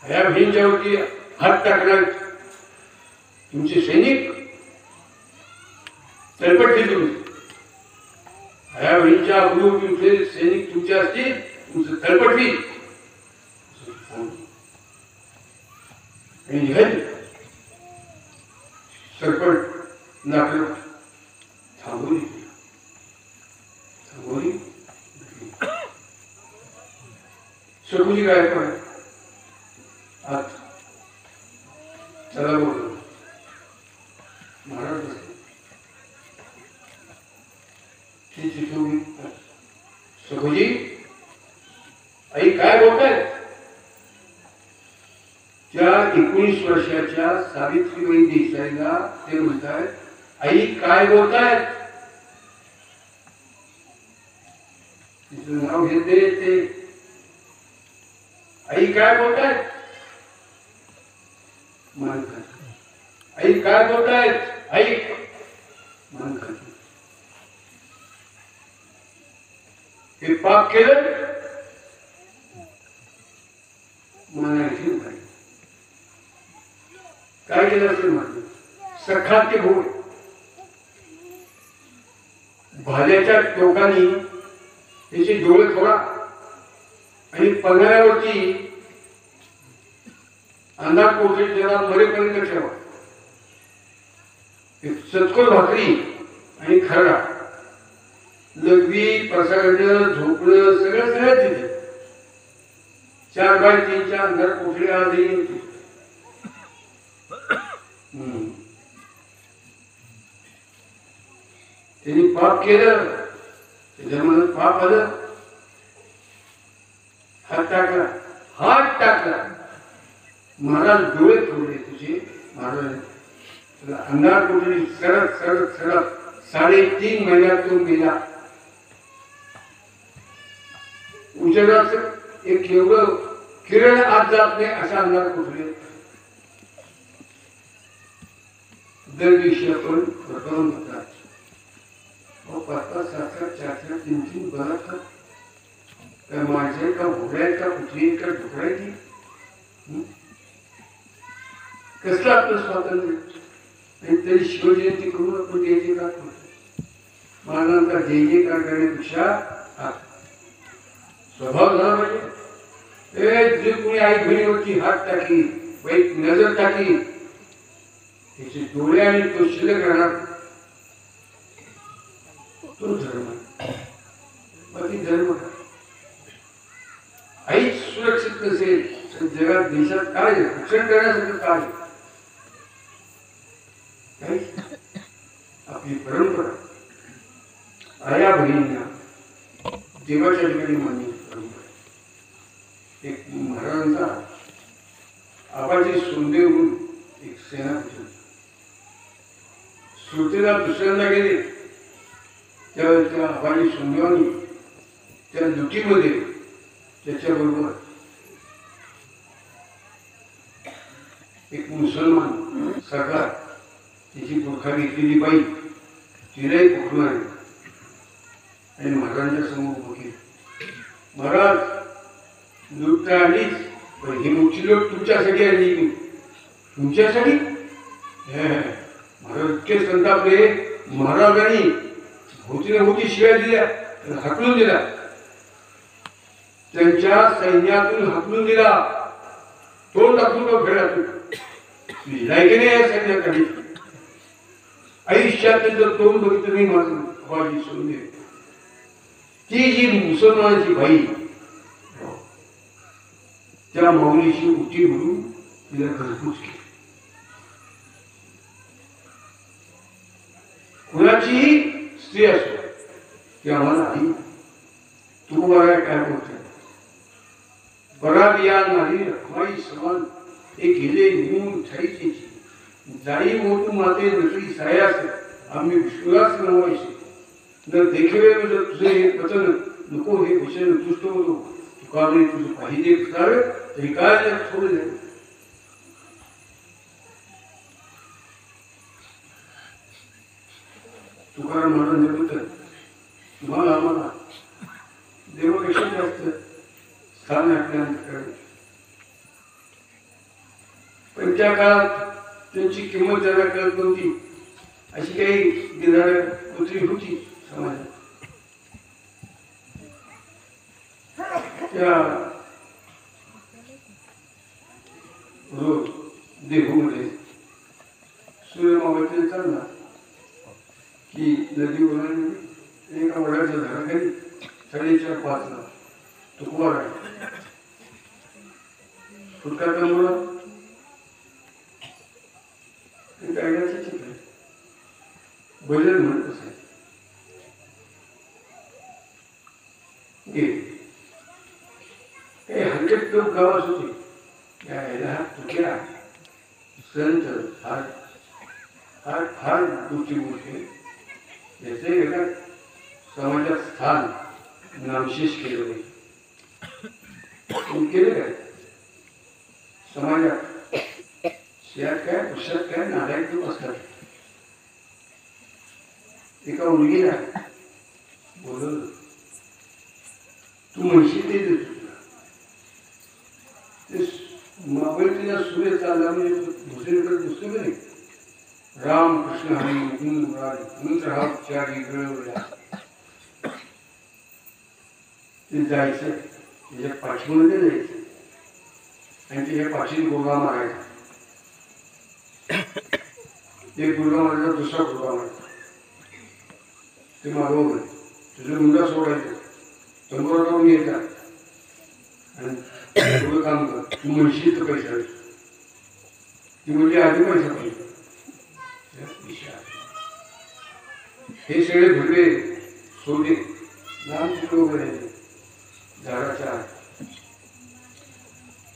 ह्या बहिणीच्यावरती हात टाकणार तुमचे सैनिक तलपटतील. तुम्ही ह्या बहिणीच्या अगोदर तुमचे सैनिक तुमचे असतील तुमचं तलपटतील आणि निघाली. सरपट नाटक थांबवली सगुनी गायकवाड आत चला बोलतो महाराज ती चिठ्ठी सगुजी आई काय बोलताय त्या 19 वर्षाच्या सावित्रीबाई देसाईला ते म्हणतायत आई काय बोलतायत तिचं नाव घेते ते आई काय बोलतायत मान खाते आई काय बोलतायत आई मान खाते हे पाप केलं म्हणायची काय केलं असेल म्हणतो सखा ते भोग भाल्याच्या टोकानी त्याचे डोळे खोडा आणि पन्हाळ्यावरती अंधार कोठे त्याला मरेपर्यंत ठेवा सचकोर भाकरी आणि खरडा लघवी प्रसारण झोपणं सगळं सगळं तिथे 4x3च्या अंधार कोठडीला आधी त्यांनी पाप केलं त्याच्या मनात पाप आलं हात टाकला महाराज डोळे ठेवले तुझे महाराज अंधार कोठडी सरळ सरळ सरळ 3.5 महिन्यातून गेला उजेडाचं एक एवढं किरण आत जात नाही अशा अंधार कोठडी दर दिवशी आपण प्रकरण होतात 5-5, 7-7, 4-4, 3-3 बरं का माझे का घोड्या का कुठली का ढोकळ्याची कसलं आपलं स्वातंत्र्य आणि तरी शिवजयंती करून आपण जय जयकार करतो महाराजांचा जय जयकार करण्यापेक्षा स्वभाव झाला पाहिजे जे कोणी आई बहिणीवरती हात टाकी वाईट नजर टाकी त्याचे डोळे आणि तो शिल्लक राहणार तो धर्म बाकी धर्म आईच सुरक्षित नसेल जगात देशात काय रक्षण करण्यासाठी काय आपली परंपरा आया बहिणींना देवाच्या ठिकाणी मानली परंपरा एक महाराजांचा आबाजी सोंदेहून एक सेनापती सुरतेला दुसऱ्यांदा गेले त्यावेळेस त्या आबाजी सोंदेवानी त्या लुटीमध्ये त्याच्याबरोबर एक मुसलमान सरदार त्याची बुरखा घेतलेली बाई तिलाही पकडून आणली आणि महाराजांच्या समोर उभं केलं महाराज लूट तर आलीच पण ही मोठी लोक तुमच्यासाठी आली तुमच्यासाठी महाराज इतके संतापले महाराजांनी होती होती शिव्या दिल्या हाकलून दिला त्यांच्या सैन्यातून हाकलून दिला तोंड टाकून तो खेळातून लायकी नाही या सैन्याकडे आयुष्यात त्याचं तोंड बघितलं नाही माझं आवाजी सोडून दे ती जी मुसलमानाची बाई त्या माऊलीची उठी म्हणून तिला घरपूस केली कुणाची स्त्री असो ती आम्हाला आई तू बघा काय बोलते बराबिया नारी रखमाई समान हे गेले निघून ठाईची जाई मोठू माते नसली सायास आम्ही विश्वास नवायचे जर देखील जर तुझे हे वचन नको हे विषय तुष्ट होतो तुकाने तुझं पाहिजे करावे तरी काय थोडं जाईल तुकाराम महाराज म्हणतात तुम्हाला आम्हाला देवापेक्षा जास्त स्थान आपल्याला पण त्या काळात त्यांची किंमत ज्याला कळत नव्हती अशी काही गिधाड्या कुत्री होती समाजात त्या रोज देहूमध्ये सूर्यमावळी मावळतीने चालला की नदी ओलांडली एका वडाच्या झाडाखाली 4:30-5ला तुकवा राहिला फुटकाचा मुळा गायनाचे चित्र भजन म्हणत असे काही हलकेत लोक गावात होते यायला तुक्या संत फार फार फार गोष्टी मोठे याचे एका समाजात स्थान नामशेष केलं नाही केलं काय समाजात यात काय पुरुषात काय नारायण लोक असतात एका मुलगीला बोलवलं तू म्हणशील ते देतो ते मावळतीला सूर्य चालला म्हणजे दुसरीकडे दिसतो की नाही राम कृष्ण हरी मुकुंद मुरारी मंत्र हा उच्चारी गळवला ते जायचं त्याच्या पाठीमध्ये जायचं आणि त्याच्या पाठीत गोळा मारायचा एक गुरगा मारला दुसरा गुरगा मारला ते मागवलं तुझं मुलगा सोडायचं तंबोरा लावून यायचा आणि थोडं काम कर तू म्हणशील तर पैसा ती म्हणजे आधी पैसा पाहिजे हे सगळे भरले सोडले लांब तिकडे उभे राहिले झाडाच्या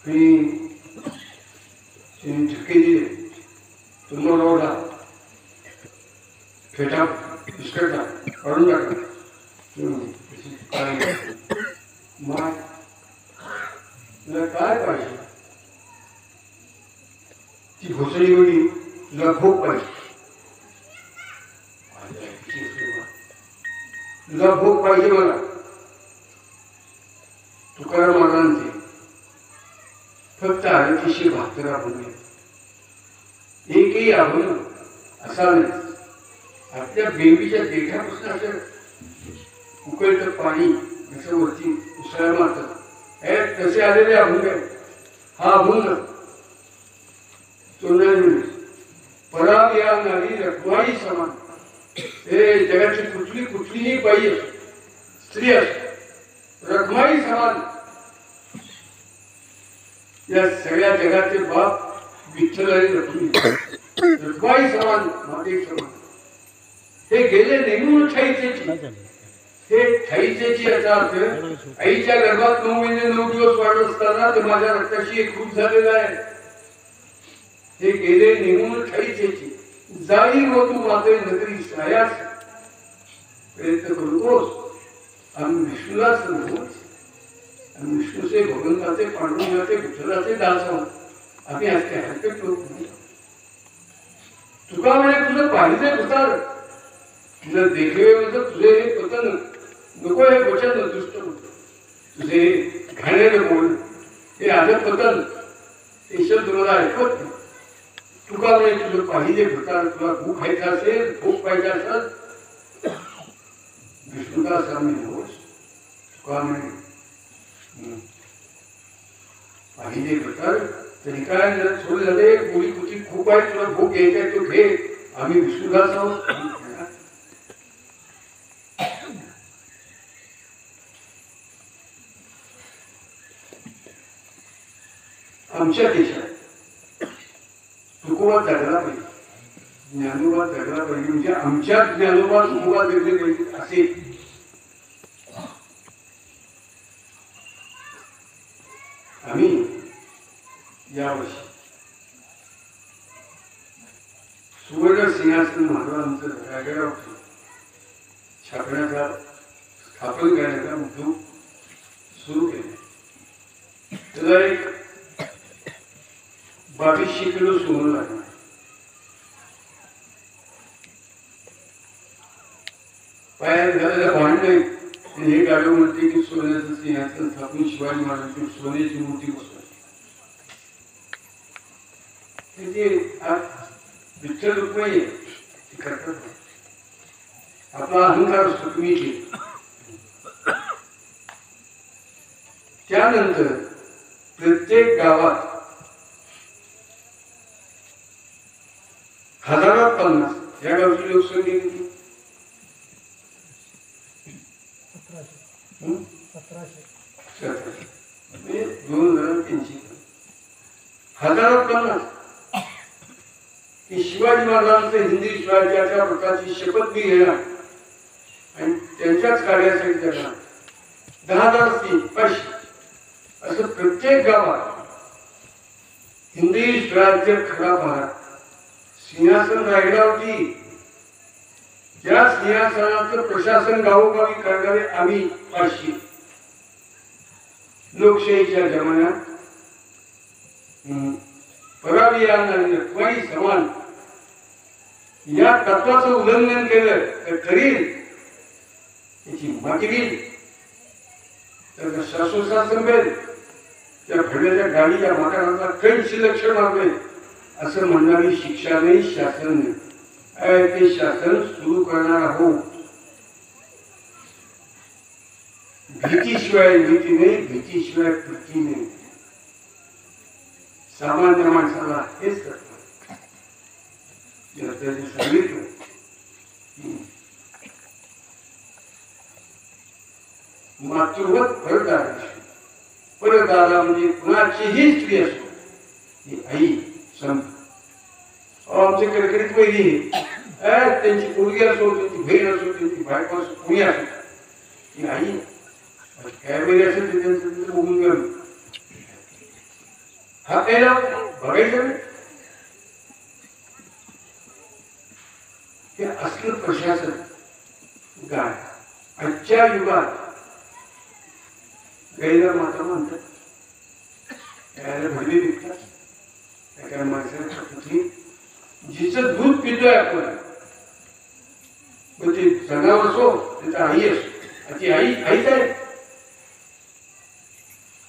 आणि ठिपके दिले तुम्हाला लावला फेटा बिस्कटला काढून टाकला मग तुला काय पाहिजे ती घोसळी होती तुला भोग पाहिजे तुला भोग पाहिजे मला तुकाराम महाराजांचे फक्त 3872 आव्हान एकही आव्हान असा नाही आपल्या बेंबीच्या देठापासून असं उकळतं पाणी असं वरती उसळ्या मारतात तसे आलेले अभंग हा अभंग तोंडाने पराम या नारी रखवाई समान हे जगाची कुठलीही बाई स्त्री असते रखमाई समान या सगळ्या जगाचे बाप विठ्ठल आणि रखुमाई रखमाई समान माते समान हे गेले नेमून ठाईचे हे ठाईचे याचा अर्थ आईच्या गर्भात 9 महिने 9 दिवस वाढत असताना ते माझ्या रक्ताशी एकरूप झालेला आहे हे गेले नेमून ठाईचे जाई व तू माते नगरी सायास प्रयत्न करूनोस आम्ही विष्णूलाच नव्हतोच आम्ही विष्णूचे भगवंताचे पांडुरंगाचे विठ्ठलाचे दास आहोत आम्ही असते हरकत लोक नाही तुका म्हणे तुझं पाहिजे उतार तुला देखील म्हणजे तुझे हे पतन नको हे वचन दुष्ट तुझे घाणेरे बोल हे आजं पतन हे शब्द मला ऐकत नाही तुका म्हणे तुझं पाहिजे भूतार तुला भूक खायचा असेल भूक पाहिजे असत विष्णुदास आम्ही नव्हत तुका म्हणे पाहिजे भूतार तरी काय थोडे झाले मुली कुठे खूप आहे तुला भूक घ्यायचा तो घे आम्ही विष्णुदास आहोत आमच्या देशात तुकोबा जगला पाहिजे ज्ञानोबा जगला पाहिजे म्हणजे आमच्या ज्ञानोबा तुकोबा जगले पाहिजे असे आम्ही यावर्षी सुवर्ण सिंहासन महाराजांचं रायगडावर छापण्याचा स्थापन करण्याचा उद्योग सुरू केला त्याला एक 2200 किलो सोनं लागणार पायात झालेलं भांडण हे गाडव म्हणते की सोन्याचं सिंहासन स्थापन शिवाजी महाराजांची सोन्याची मूर्ती बसवायची विठ्ठल रुक्मिणी करतात आपला अहंकार असतो तुम्ही केला त्यानंतर प्रत्येक गावात हजारात 50 या गावची लोकसंख्या किती? 1700 म्हणजे 2300. हजारात 50 की शिवाजी महाराजांचं हिंदी स्वराज्याच्या प्रकारची शपथ मी घेणार आणि त्यांच्याच कार्यासाठी करणार. 10,000 500 असं प्रत्येक गावात हिंदी स्वराज्य खरा भाग सिंहासन रायगडावरती ज्या सिंहासनाचं प्रशासन गावोगावी करणारे आम्ही 500 लोकशाहीच्या जमान्यात परावी आणि रखवाई समान या तत्वाचं उल्लंघन केलं तर करील त्याची माती घेईल तर शासोशासन मिळेल त्या फडलेल्या गाडीच्या मकानाचा काही शिल्लक नाही असं म्हणणारी शिक्षा नाही शासन नाही. ते शासन सुरू करणार आहोत. भीतीशिवाय भीती नाही, भीतीशिवाय कृती नाही. सामान्य माणसाला हेच करतात. त्याने सांगितलं मातृवत परत आला म्हणजे कुणाचीही स्त्री असो ही आई संत. आमच्या कडकडीत पहिली त्यांची मुलगी असो, त्यांची बहीण असो, त्यांची बायको असो, कुणी असो ती आई काय वेळी असेल ते त्यांचं बघून गेलं. हा पहिला बघायचं हे असलं प्रशासन गाय आजच्या युगात गाईला माता म्हणतात, गायला भरली विकतात. काय माणसाला कुठली जिचं दूध पितोय आपण म्हणजे जनावर असो त्याचा आई असो ती आई आईच आहे.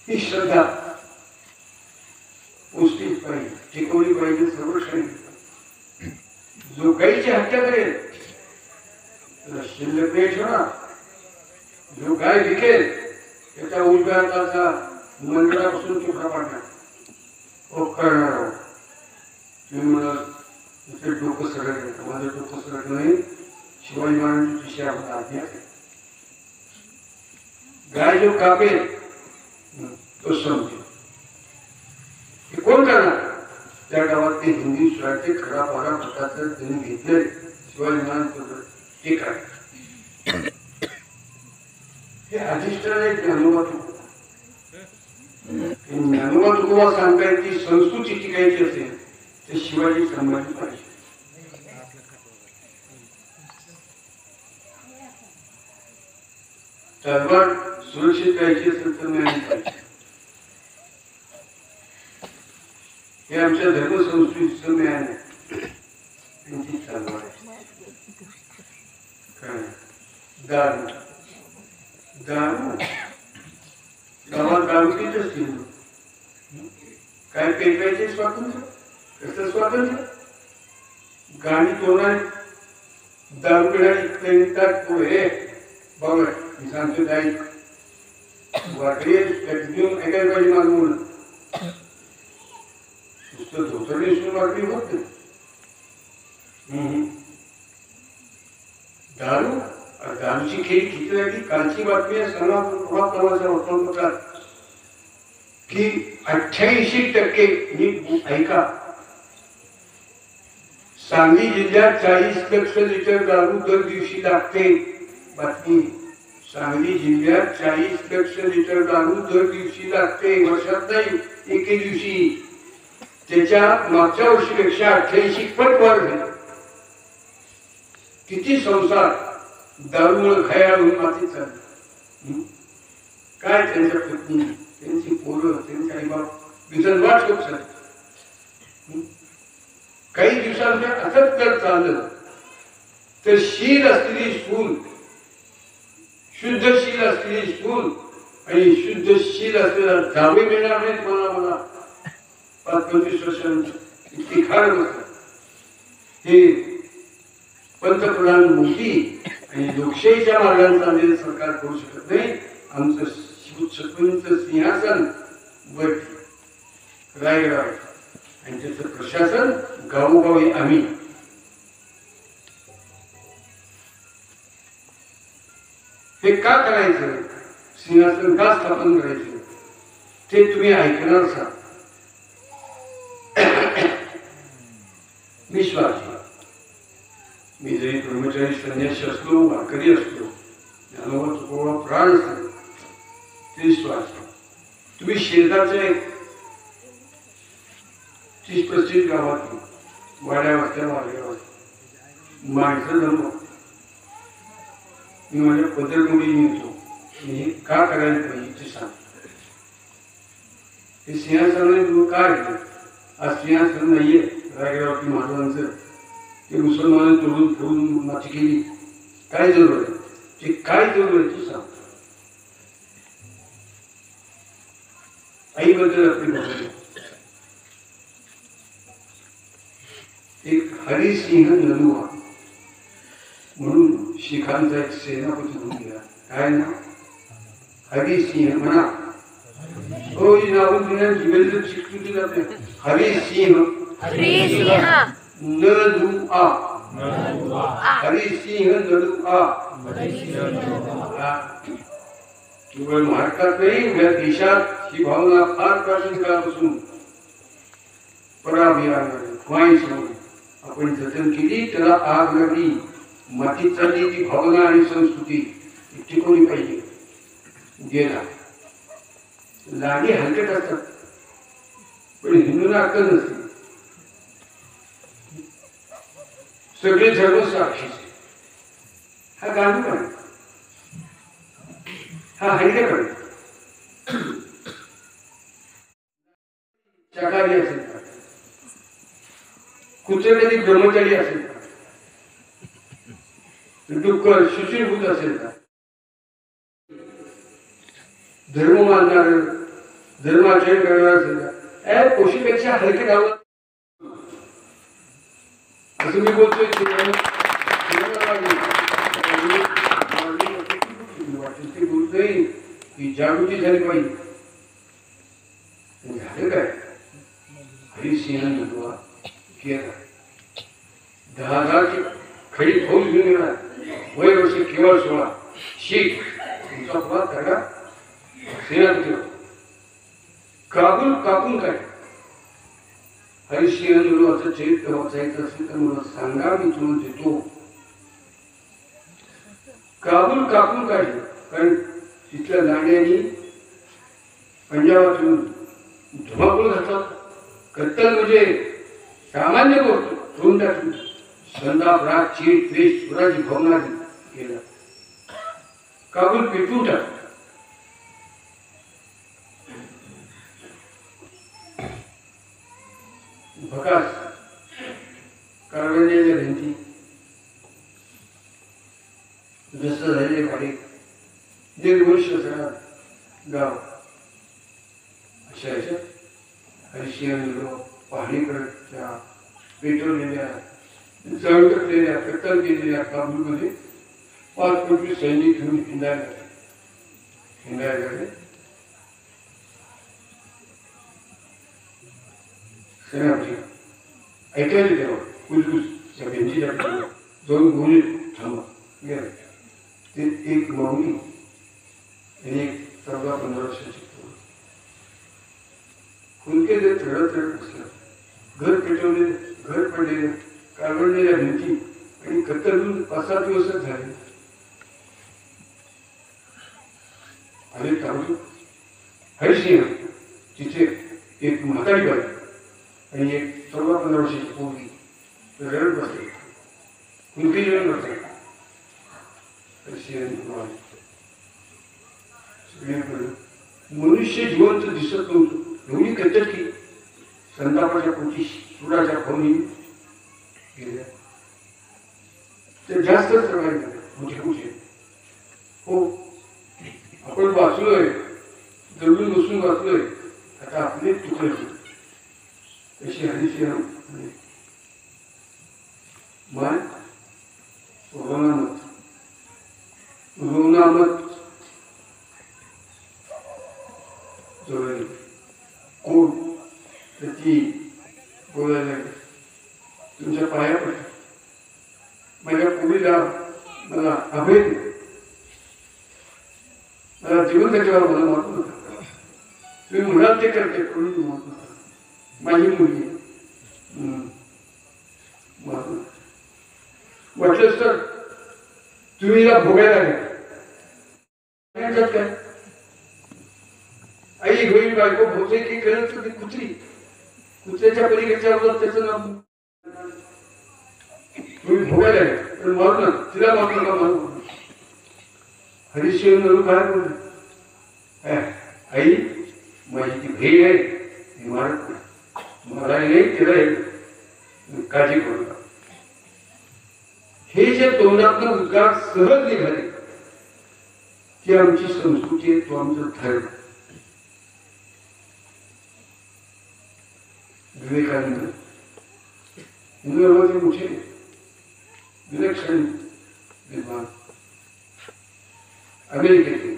ही श्रद्धा पुष्टीच पाहिजे, टिकवली पाहिजे. सर्व क्षणी जो गाईची हत्या करेल त्याला शिल्लक नाही ठेवणार. जो गाय विकेल त्याच्या उजव्या हाताचा मंडळापासून तुकडा पाडणार करणार आहोत. तुम्ही म्हणाल तुझं डोकं सरळ माझं डोकं सरळ नाही. शिवाजी महाराजांची दिशा आम्हाला आज्ञा आहे. गाय जो कापेल तो समजेल. हे कोण करणार? त्या गावात ते हिंदी स्वराज्य खरा पारा प्रकारचं त्यांनी घेतलंय. शिवाजी महाराज ते काय हे अधिष्ठान एक ज्ञानोबा तुकोबा. ज्ञानोबा तुकोबा सांगताय की संस्कृती टिकायची असेल तर शिवाजी संभाजी पाहिजे. तलवार सुरक्षित राहायची असेल तर न्याय पाहिजे. हे आमच्या धर्मसंस्कृतीचं ज्ञान आहे. त्यांची तलवार काय दारू दारू गावात दारू किती असतील. काय पेटवायचे स्वातंत्र्य कसं स्वातंत्र्य. गाणी तोरणारी दारू पिणारी निघतात पुढे बघ मी सांगतो ताई वाकडी घेऊन ऐकायला पाहिजे माझं मुलं. नुसतं धोतरणी सुरू वाकडी होत नाही. दारू दारूची खेळी किती लागली. कालची बातमी आहे सणाच्या वर्तमानपत्रात की 88% नीट ऐका सांगली जिल्ह्यात 40 लक्ष लिटर दारू दर दिवशी लागते. बातमी सांगली जिल्ह्यात 40 लक्ष लिटर दारू दर दिवशी लागते. वर्षात नाही एके दिवशी. त्याच्या मागच्या वर्षीपेक्षा 88 पट वाढ झाली. किती संसार दारूमुळे घायाळून मातीत चालले. काय त्यांच्या पत्नी त्यांची पोरं त्यांचे आईबाप विजनवाट होत झाले. काही दिवसांमध्ये असंच जर चाललं तर शील असलेली सून शुद्धशील असलेली सून आणि शुद्धशील असलेला जावे मिळणार नाहीत. मला 5-25 वर्षांची इतकी खार हे पंतप्रधान मोदी आणि लोकशाहीच्या मार्गाने चाललेलं सरकार करू शकत नाही. आमचं शिवछत्रपतींचं सिंहासन वरती रायगडावर आणि त्याचं प्रशासन गावोगावी आम्ही हे का करायचं, सिंहासन का स्थापन करायचं, ते तुम्ही ऐकणार असाल. मी स्वार्थी, मी जरी ब्रह्मचारी संन्यासी असलो, वारकरी असलो, ज्ञानोबा तुकोबा प्राण असलो, तरी स्वार्थी. तुम्ही शेजारच्या एक 30-35 गावात वाड्या वाजल्या वाड्यावर माणसं जमलो, मी माझ्या पदरमुळे येतो, मी हे का करायला पाहिजे ते सांग. हे सिंहासनाने तुम्ही का घेतलं? आज सिंहासन नाहीये रायगडावरती महाराजांचं, ते मुसलमानांनी तोडून ठेवून माती केली. काय जरूर आहे, ते काय जरूर आहे ते सांग. आईबद्दल आपली भावना. एक हरिसिंह नलुआ म्हणून शिखांचा एक सेनापती होऊन गेला. काय ना, हरिसिंह म्हणा. हो, ही नावं दिल्याने वेल्ड शिकतो जाते. हरिसिंह नलुआ, हरिसिंह नलुआ. केवळ महाराष्ट्रात नाही, या देशात ही भावना फार प्राचीन काळापासून पराभियानाने आपण जतन केली, त्याला आग लागली, मातीत चालली ती भावना आणि संस्कृती टिकवली पाहिजे. गेला लाडी हलकट असतात, पण हिंदूंना अक्कल नसते. सगळे धर्म साक्षीचे. हा गांधीपण, हा हरिकपण. शाकाहारी असेल का, कुठे कधी ब्रह्मचारी असेल का, डुक्कर सुशीलभूत असेल का, धर्म मानणार, धर्माचरण करणार असेल का, या पोशीपेक्षा हलके गावात असं मी बोलतोय. ते बोलतोय की जागृती झाली पाहिजे. झालं काय, हरिसिंह नलुआ केला. 10,000ची खडी फौज घेऊन येणार, वय वर्ष केवळ 16. शीख तुमचा पुरा धडा सेनापती काबूल कापून काय. हरिसिंह नलुआचं चरित्र वाचायचं असेल तर मला सांगा, मी तुम्हाला देतो. काबूल कापून काढलं, कारण तिथल्या लांड्यांनी पंजाबातून धुमाकूळ घातला. कत्तल म्हणजे सामान्य गोष्ट, ठेवून टाकली. संताप, राग, चीड, द्वेष, स्वराची भावना केला. काबूल पेटून टाकलं. भकास कारवाईच्या भिंती, जसं झालेले पाडे, निर्वंश सगळा गाव, अशा हरिसिंह नलुआ पाहणी करत त्या पेटवलेल्या, जळून टाकलेल्या, कत्तल केलेल्या काबूलमध्ये 5-25 सैनिक घेऊन हिंडायला लागले. सेनापती ऐकायला तेव्हा कुसकुस त्या भिंतीच्या जाऊन बोलले, थांबा. गेला ते एक माऊली आणि एक 14-15 वर्षाची फुलके जे रडत बसलं. घर पेटवले, घर पडलेले, काळवडलेल्या भिंती आणि कत्तल होऊन 5-7 दिवसच झाले. आणि तांबू हरिसिंह तिथे एक म्हातारी बाई आणि एक 14-15 वर्षाची पोरगी रडत बसले, फुलके जेवण बसले. मनुष्य जिवंत दिसत नव्हतं, एवढी कत्तल की संतापाच्या पोटी सुराच्या भावनी गेल्या. ते जास्तच प्रमाणे मोठे. हो, आपण वाचलोय, दरडून बसून वाचलोय, आता आपले तुकडे तशी हरिसिंह मान रोनामत जोडली. कोण तर ती बोलायला तुमच्या पाया पडली. माझ्या पुरीला मला अभय मला जीवन त्याच्यावर मला महत्व नका. तुम्ही म्हणाल ते करते कोणी महत्व नका. माझी मुलगी महत्व वाटलंच तर तुम्ही हिला भोगायला घ्या. काय आई होईल बायको भोगते की करत ती कुत्री. कुत्र्याच्या पलीकडच्या अगोदर त्याचं नाव तुम्ही भोगायला घ्या. पण मारू ना तिला मारू नका. मारू हरिश्चंद्र नरू काय बोलले आई माझी ती भेट आहे ती मारत नाही. मला नाही तिला काळजी करू नका. हे जे तोंडातून उद्गार सहज निघाले ती आमची संस्कृती आहे. तो आमचं धर्म. विवेकानंद हिंदू धर्माचे मोठे विलक्षण विद्वान अमेरिकेतले.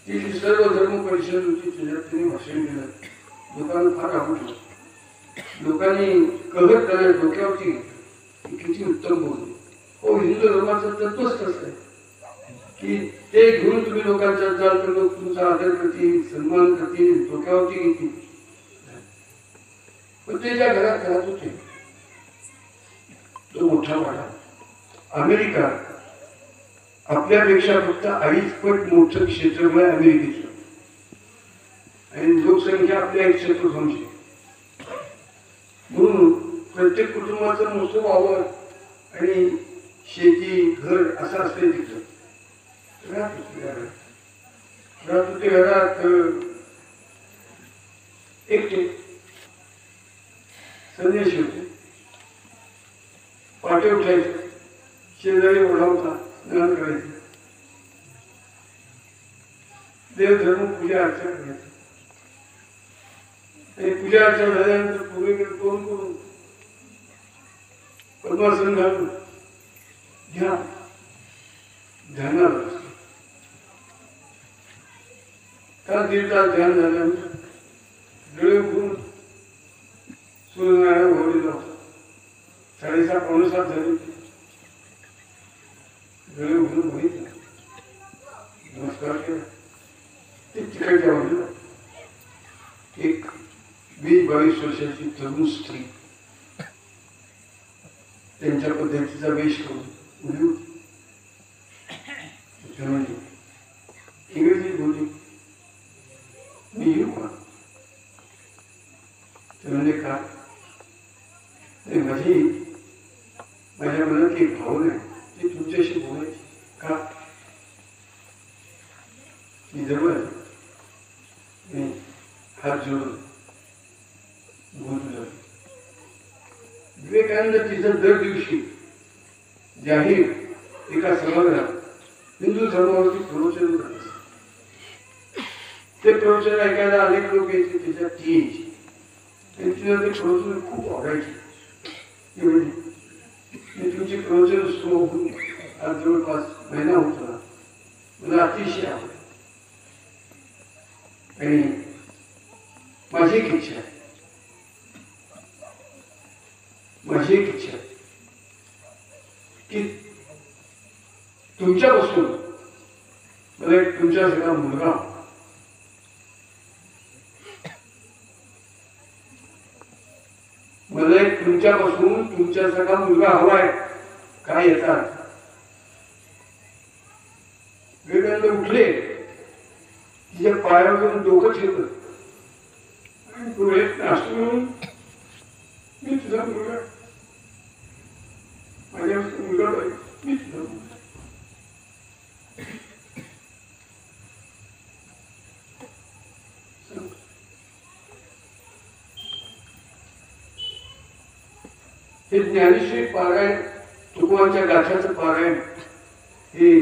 ती सर्व धर्म परिषद होती. त्याच्यात त्यांनी भाषण केलं. लोकांना फार आवडलं. लोकांनी कहर त्याला डोक्यावरती किती उत्तम बोलले. हो हिंदू धर्माचं तत्वच तसं आहे की ते घेऊन तुम्ही लोकांच्या जाल तर लोक तुमचा आदर करतील सन्मान करतील डोक्यावरती घेतील. पण ते ज्या घरात राहत होते तो मोठा वाडा. अमेरिका आपल्यापेक्षा फक्त 2.5 पट मोठं क्षेत्रफळ आहे अमेरिकेचं. आणि लोकसंख्या आपल्या 1/4. म्हणून प्रत्येक कुटुंबाचं मोठं वावर आणि शेती घर असं असते तिथं. राहत होते घरात एकटे संदेश होते. पाटे उठायचे शेजारी ओढावता स्नान करायचे देवधर्म पूजा अर्चा करायची. आणि पूजा अर्चा झाल्यानंतर पूर्वेकडे तोंड करून पद्मासन घालून ध्यानाला बसले. त्या 1.5 तास ध्यान झाल्यानंतर डोळे उघडून सूर्यनारायण होळीला होता. 6:30 पावणे 7 झाले. डोळे उघडून बघितलं. नमस्कार केला. ते तिकडच्या बाजूला एक 20-22 वर्षाची तरुण स्त्री त्यांच्या पद्धतीचा वेश करून उभी होती. इंग्रजी बोलली. मी येऊ का? ते म्हणजे का माझ्या मनात एक भावना आहे ती तुमच्याशी बोलायची. का मी जवळ मी हात जोडून बोलू लागलो. विवेकानंद तिथं दर दिवशी जाहीर एका सभागृहात हिंदू धर्मावरती प्रवचन करत. ते प्रवचन ऐकायला अनेक लोक यायचे. त्याच्यात ती यायची. त्यांची ते प्रवचन खूप आवडायची. तुमची प्रवचन सुरू होऊन आज जवळपास महिना होता. मला अतिशय आवड. आणि माझी एक इच्छा आहे की तुमच्यापासून मला एक तुमच्या सगळा मुलगा मला एक तुमच्यापासून तुमच्या सगळा मुलगा हवाय. काय येतात विवेकानंद उठले. तिच्या पायावर डोकं ठेवलं आणि डोळ्यात नाचून मी तुझा मुलगा माझ्या मुलगा मी तुझा मुलगा. हे ज्ञानेश्वरी पारायण तुकोबांच्या गाथ्याचं पारायण हे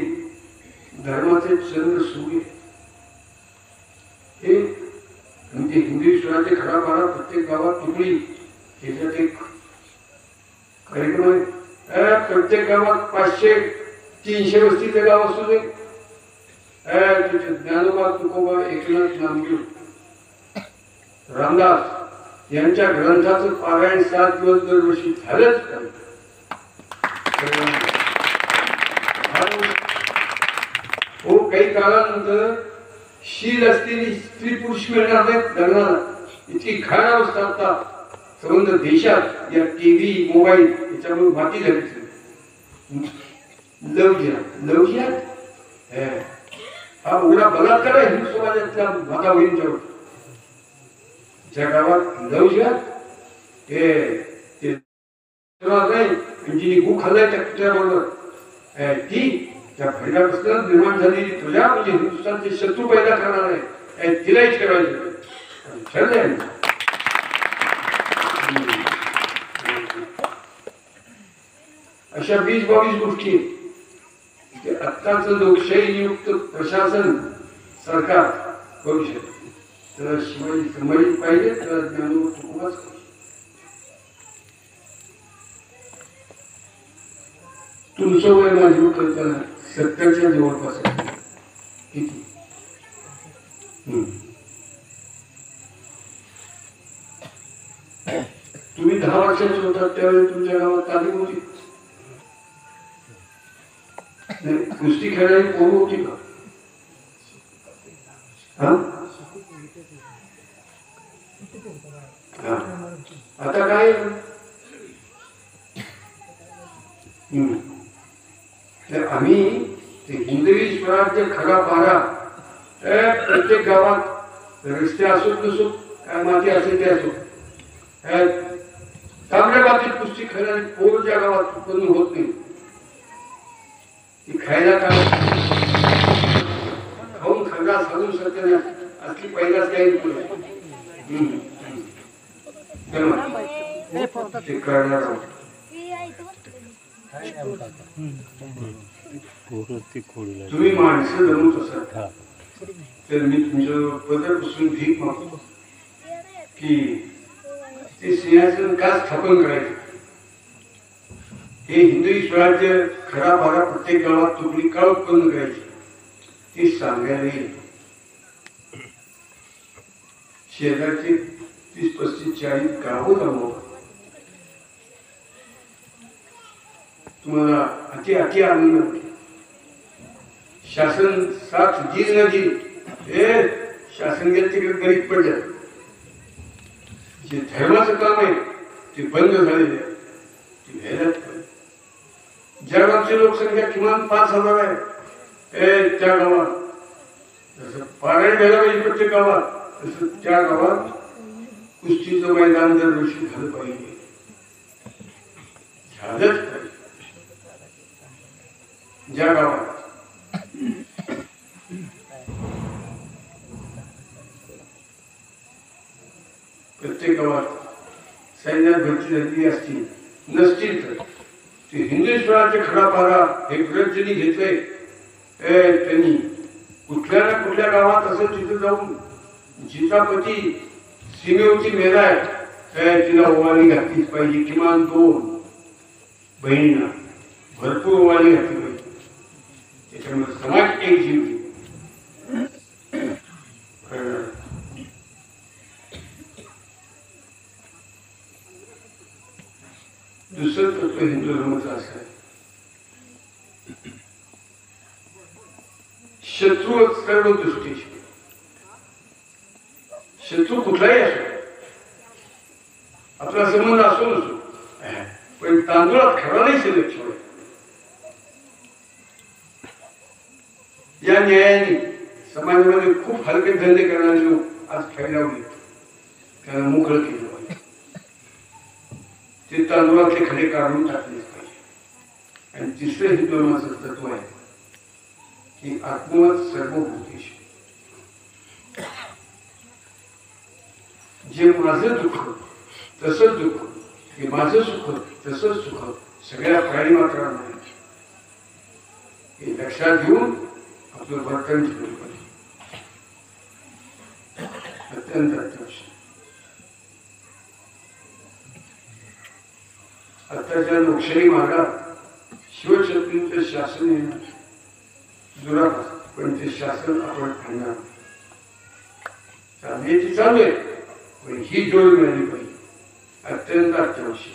धर्माचे चंद्र सूर्य हे म्हणजे हिंदुस्थानाचे 11-12 प्रत्येक गावात तुकडी त्याच्यात एक कार्यक्रम आहे. प्रत्येक गावात 500-300 वस्तीचे गाव असू दे. ज्ञानोबा तुकोबा एकनाथ नामदेव रामदास यांच्या ग्रंथाचं पारायण 7 दिवस दरवर्षी झालंच. खूप काही काळानंतर शील असलेली स्त्री पुरुष मिळणार नाहीत लग्नाला. इतकी घाण अवस्था आता संबंध देशात या टीव्ही मोबाईल याच्यामुळे माती झाली. लवजिया हा उघडा बलात्कार आहे हिंदू समाजातल्या माता बहिणींच्यावर. ज्या गावात लवजिया जी गु खाल्लाय त्या कुत्र्याबरोबर ती त्या पहिल्यापासून निर्माण झालेली प्रजा म्हणजे हिंदुस्थानचे शत्रू पैदा करणार आहे. तिलाही ठेवायचं ठरलंय. अशा 20-22 गोष्टी आत्ताच लोकशाही युक्त प्रशासन सरकार करू शकते. तर शिवाजी संभाजी पाहिजे तर ज्ञानोबा तुकोबाच करू. तुमचं वय माझी कल्पना 70च्या जवळपास आहे. किती तुम्ही 10 वर्षाचे होता त्यावेळी तुमच्या गावात तालीम होती. कुस्ती खेळायला पोरं होती का? आता काय तर आम्ही ते हिंदवी स्वराज्य खरा पारा प्रत्येक गावात रस्ते असोत नसोत काय माती असेल ते असो चांगल्या बाबतीत कुस्ती खेळणारी पोरं ज्या गावात उत्पन्न होत नाही ती खायला काय खाऊन खरगा सांगून सत्य असली पहिलाच काही ते करणार तुम्ही माणसं जमूच असाल तर मी तुमच्या पदापासून भीक मागतो की ते सिंहासन का स्थापन करायचं. हे हिंदवी स्वराज्य खरा भागा प्रत्येक गावात तुकडी का उत्पन्न करायची ती सांगायला येईल. शेजारचे 30-35-40 गावं जमव. तुम्हाला अति आनंद शासन साथ जी नदी हे शासन गेलं तिकडे गरीब पडलं. जे धर्माचं काम आहे ते बंद झालेले आहे. ते व्हायलाच पाहिजे. ज्या गावची लोकसंख्या किमान 5,000 आहे त्या गावात जसं पारायण घ्यायला पाहिजे प्रत्येक गावात तसं त्या गावात कुस्तीचं मैदान दरवर्षी झालं पाहिजे. झालंच पाहिजे. ज्या गावात प्रत्येक गावात सैन्यात भरती झालेली असतील नसतील तर ते हिंदू स्वराज्य खरा पारा हे व्रत ज्यांनी घेतलंय त्यांनी कुठल्या ना कुठल्या गावात असं तिथं जाऊन जिचा पती सीमेवरची मेलाय तिला ओवाळी घातलीच पाहिजे. किमान 2 बहिणींना भरपूर ओवाळी घातली पाहिजे. त्याच्यामुळे समाज एक जीव दुसरं तत्व हिंदू धर्माचं असं आहे शत्रू सर्व दृष्टीचे. शत्रू कुठलाही असो आपला संबंध असो नसो पण तांदूळात खरा नाही शिल्लक ठेवायचा. या न्यायाने समाजामध्ये खूप हलके धंदे करणारे लोक आज फैलावले त्यांना मोकळं केलं पाहिजे. ते तांदूळातले खडे काढून टाकलेच पाहिजे. आणि तिसरं हिंदू धर्माचं तत्व आहे की आत्मवत सर्वभूतेश. जे माझं दुःख तसंच दुःख हे माझं सुख तसंच सुख सगळ्या प्राणी मात्रांना हे लक्षात घेऊन आपलं वर्तन केलं पाहिजे. अत्यंत अत्यावश्यक. आताच्या लोकशाही मार्गात शिवछत्रपतींचं शासन येणार दुरापास पण ते शासन आपण आणणार चालण्याची चालू आहे पण ही जोड मिळाली पाहिजे. अत्यंत अत्यावश्यक.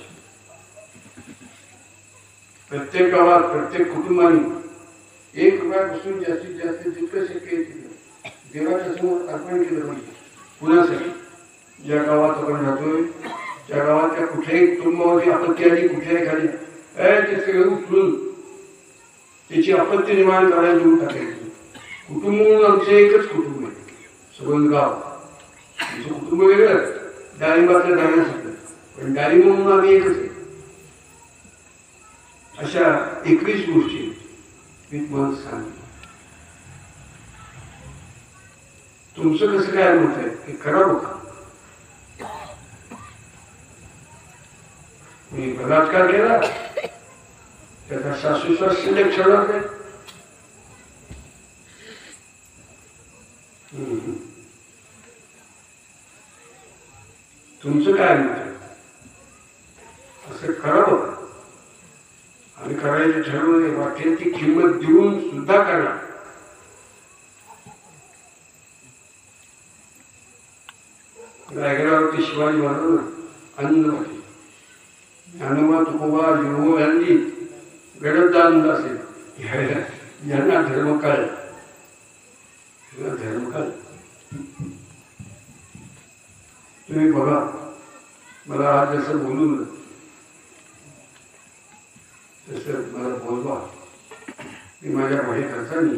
प्रत्येक गावात प्रत्येक कुटुंबाने ₹1 जास्तीत जास्त जितकं शक्य आहे तितकं देवाच्या समोर अर्पण केलं पाहिजे. कुणासाठी? ज्या गावात आपण राहतोय त्या गावातल्या कुठल्याही कुटुंबामध्ये आपत्ती आली, कुठल्याही खाली ते सगळं उचलून त्याची आपत्ती निर्माण करायला देऊन टाकायची. कुटुंब म्हणून आमचं एकच कुटुंब आहे, सबंध गाव. आमचं कुटुंब वेगळं, डाळिंबातल्या झाडांसारखं, पण डाळिंब म्हणून आम्ही एकच आहे. अशा 21 गोष्टी मी तुम्हाला सांगितलं. तुमचं कसं काय मत आहे हे करावं का? मी बलात्कार केला त्याचा शाश्वत शिल्लक ठेवणार नाही. तुमचं काय मत आहे? असं करावं आणि करायचं ठरवलं वाटेल ती किंमत देऊन सुद्धा करा. रायगडावरती शिवाजी महाराज अन्नवाटी ज्ञानोबा तुकोबा योगो गांधी गडदान असेल यांना धर्मकाळ धर्मकाळ. तुम्ही बघा, मला आज जसं बोलून तसं मला बोलवा. मी माझ्या भाई करताना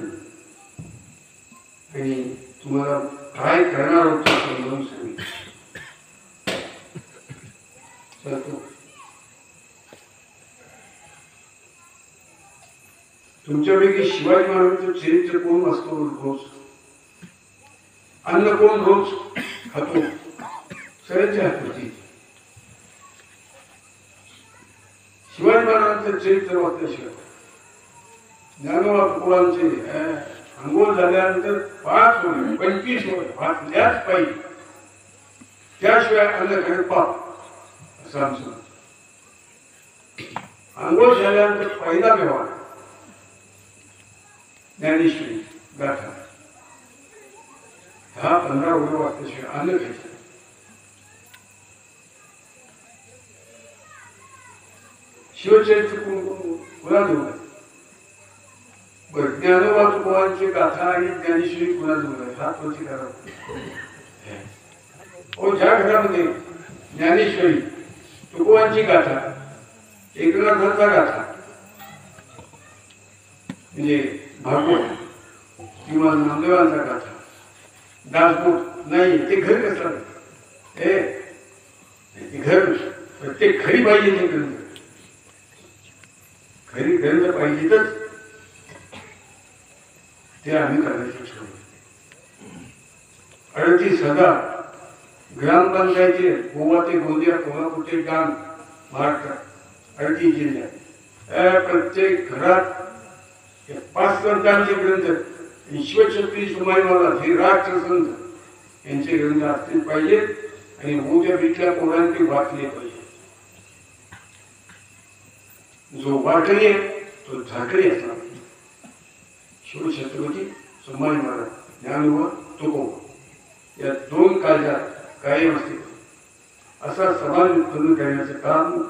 आणि तुम्हाला काय करणार होतं समजावून सांगितलं. तुमच्यापैकी शिवाजी महाराजांचं चरित्र कोण वाचतो रोज? अन्न कोण रोज खातो? सगळ्यांच्या हातून शिवाजी महाराजांचं चरित्र वाचल्याशिवाय ज्ञानोबा तुकोबांचे अंघोळ झाल्यानंतर 5 होणे 25 होणे वाचल्याच पाहिजे, त्याशिवाय अन्न खाणे पाप असं आमचं. अंघोळ झाल्यानंतर पहिला व्यवहार ज्ञानेश्वरी गाथा 10-15 ओळी वाचल्याशिवाय अन्न खायचं. शिवचरित्र पुन्हा देऊ आहे. ज्ञानोबा तुकोबांची गाथा आणि ज्ञानेश्वरी पुन्हा देऊ आहे. हा त्वची करा. ज्या घरामध्ये ज्ञानेश्वरी तुकोबांची गाथा, एकनाथांचा गाथा म्हणजे भागवत किंवा नामदेवांचा गाथा, दासबोध नाही, ते घर कसं हे घर प्रत्येक खरी पाहिजे. ते ग्रंथ खरी ग्रंथ पाहिजेतच, ते आम्ही करायचं ठरवलं. 38,000 ग्रामपंचायती गोवा ते गोंदिया, कोल्हापूर ते गाम महाराष्ट्रात 38 जिल्ह्यात प्रत्येक घरात 5 संतांचे ग्रंथ, ईश्वरछत्री सुमाई महाराज हे राष्ट्रसंत यांचे ग्रंथ असले पाहिजेत आणि उद्या बिटल्या पोरांनी वाचले पाहिजे. जो वाटणी आहे तो झाकरी असला. शिवछत्रपती सुमाई महाराज, ज्ञानोबा तुकोबा या 2 काळजात कायम असतील असा समाज उत्पन्न करण्याचं काम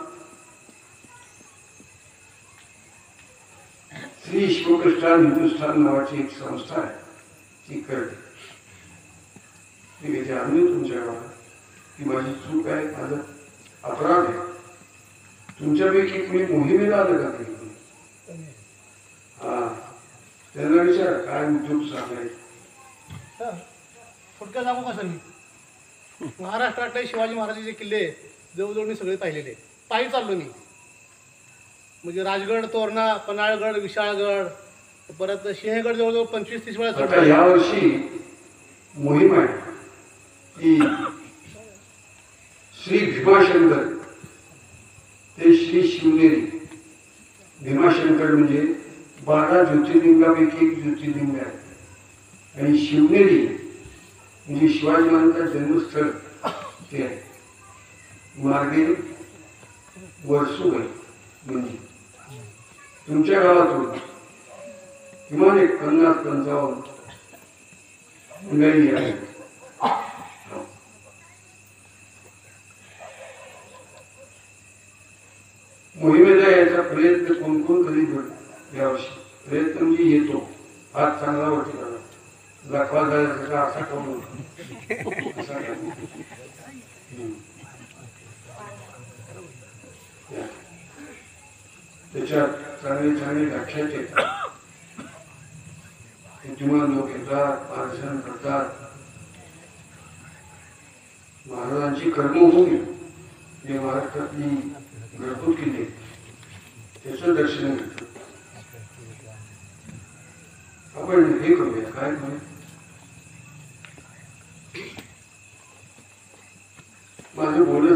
श्री शिवकृष्ण हिंदुस्थान नावाची एक संस्था आहे, ती करते. ठीक आहे, आम्ही तुमच्या गावात ती माझी चूक आहे, माझा अपराध आहे. तुमच्यापैकी कुणी मोहिमेला आलं का? हा, त्यांना विचार काय उद्योग सांगायचे. थोडक्यात सांगू का सर, मी महाराष्ट्रातले शिवाजी महाराजांचे किल्ले जवळजवळ मी सगळे पाहिलेले. पायी चाललो मी, म्हणजे राजगड, तोरणा, पन्हाळगड, विशाळगड, परत सिंहगड जवळजवळ 25-30 वेळा चढलो. यावर्षी मोहीम आहे ती श्री भीमाशंकर ते श्री शिवनेरी. भीमाशंकर म्हणजे 12 ज्योतिर्लिंगापैकी एक ज्योतिर्लिंग आहे आणि शिवनेरी म्हणजे शिवाजी महाराजांचं जन्मस्थळ ते आहे. मार्गे वर्सुगाई म्हणजे तुमच्या गावातून किमान एक 50-55 मंडळी आहे. मोहिमेला याचा प्रयत्न कोण कोण करीत यावर्षी प्रयत्न म्हणजे येतो हात चांगला वरती करा लखवा जायचा असा करू असा करा. त्याच्यात चांगले चांगले व्याख्याच येतात बुद्धिमान लोक येतात मार्गदर्शन करतात. महाराजांची कर्मभूमी जे महाराष्ट्रातली घरपूर केली त्याचं दर्शन घेतो. आपण हे करूया काय करूया माझं बोलणं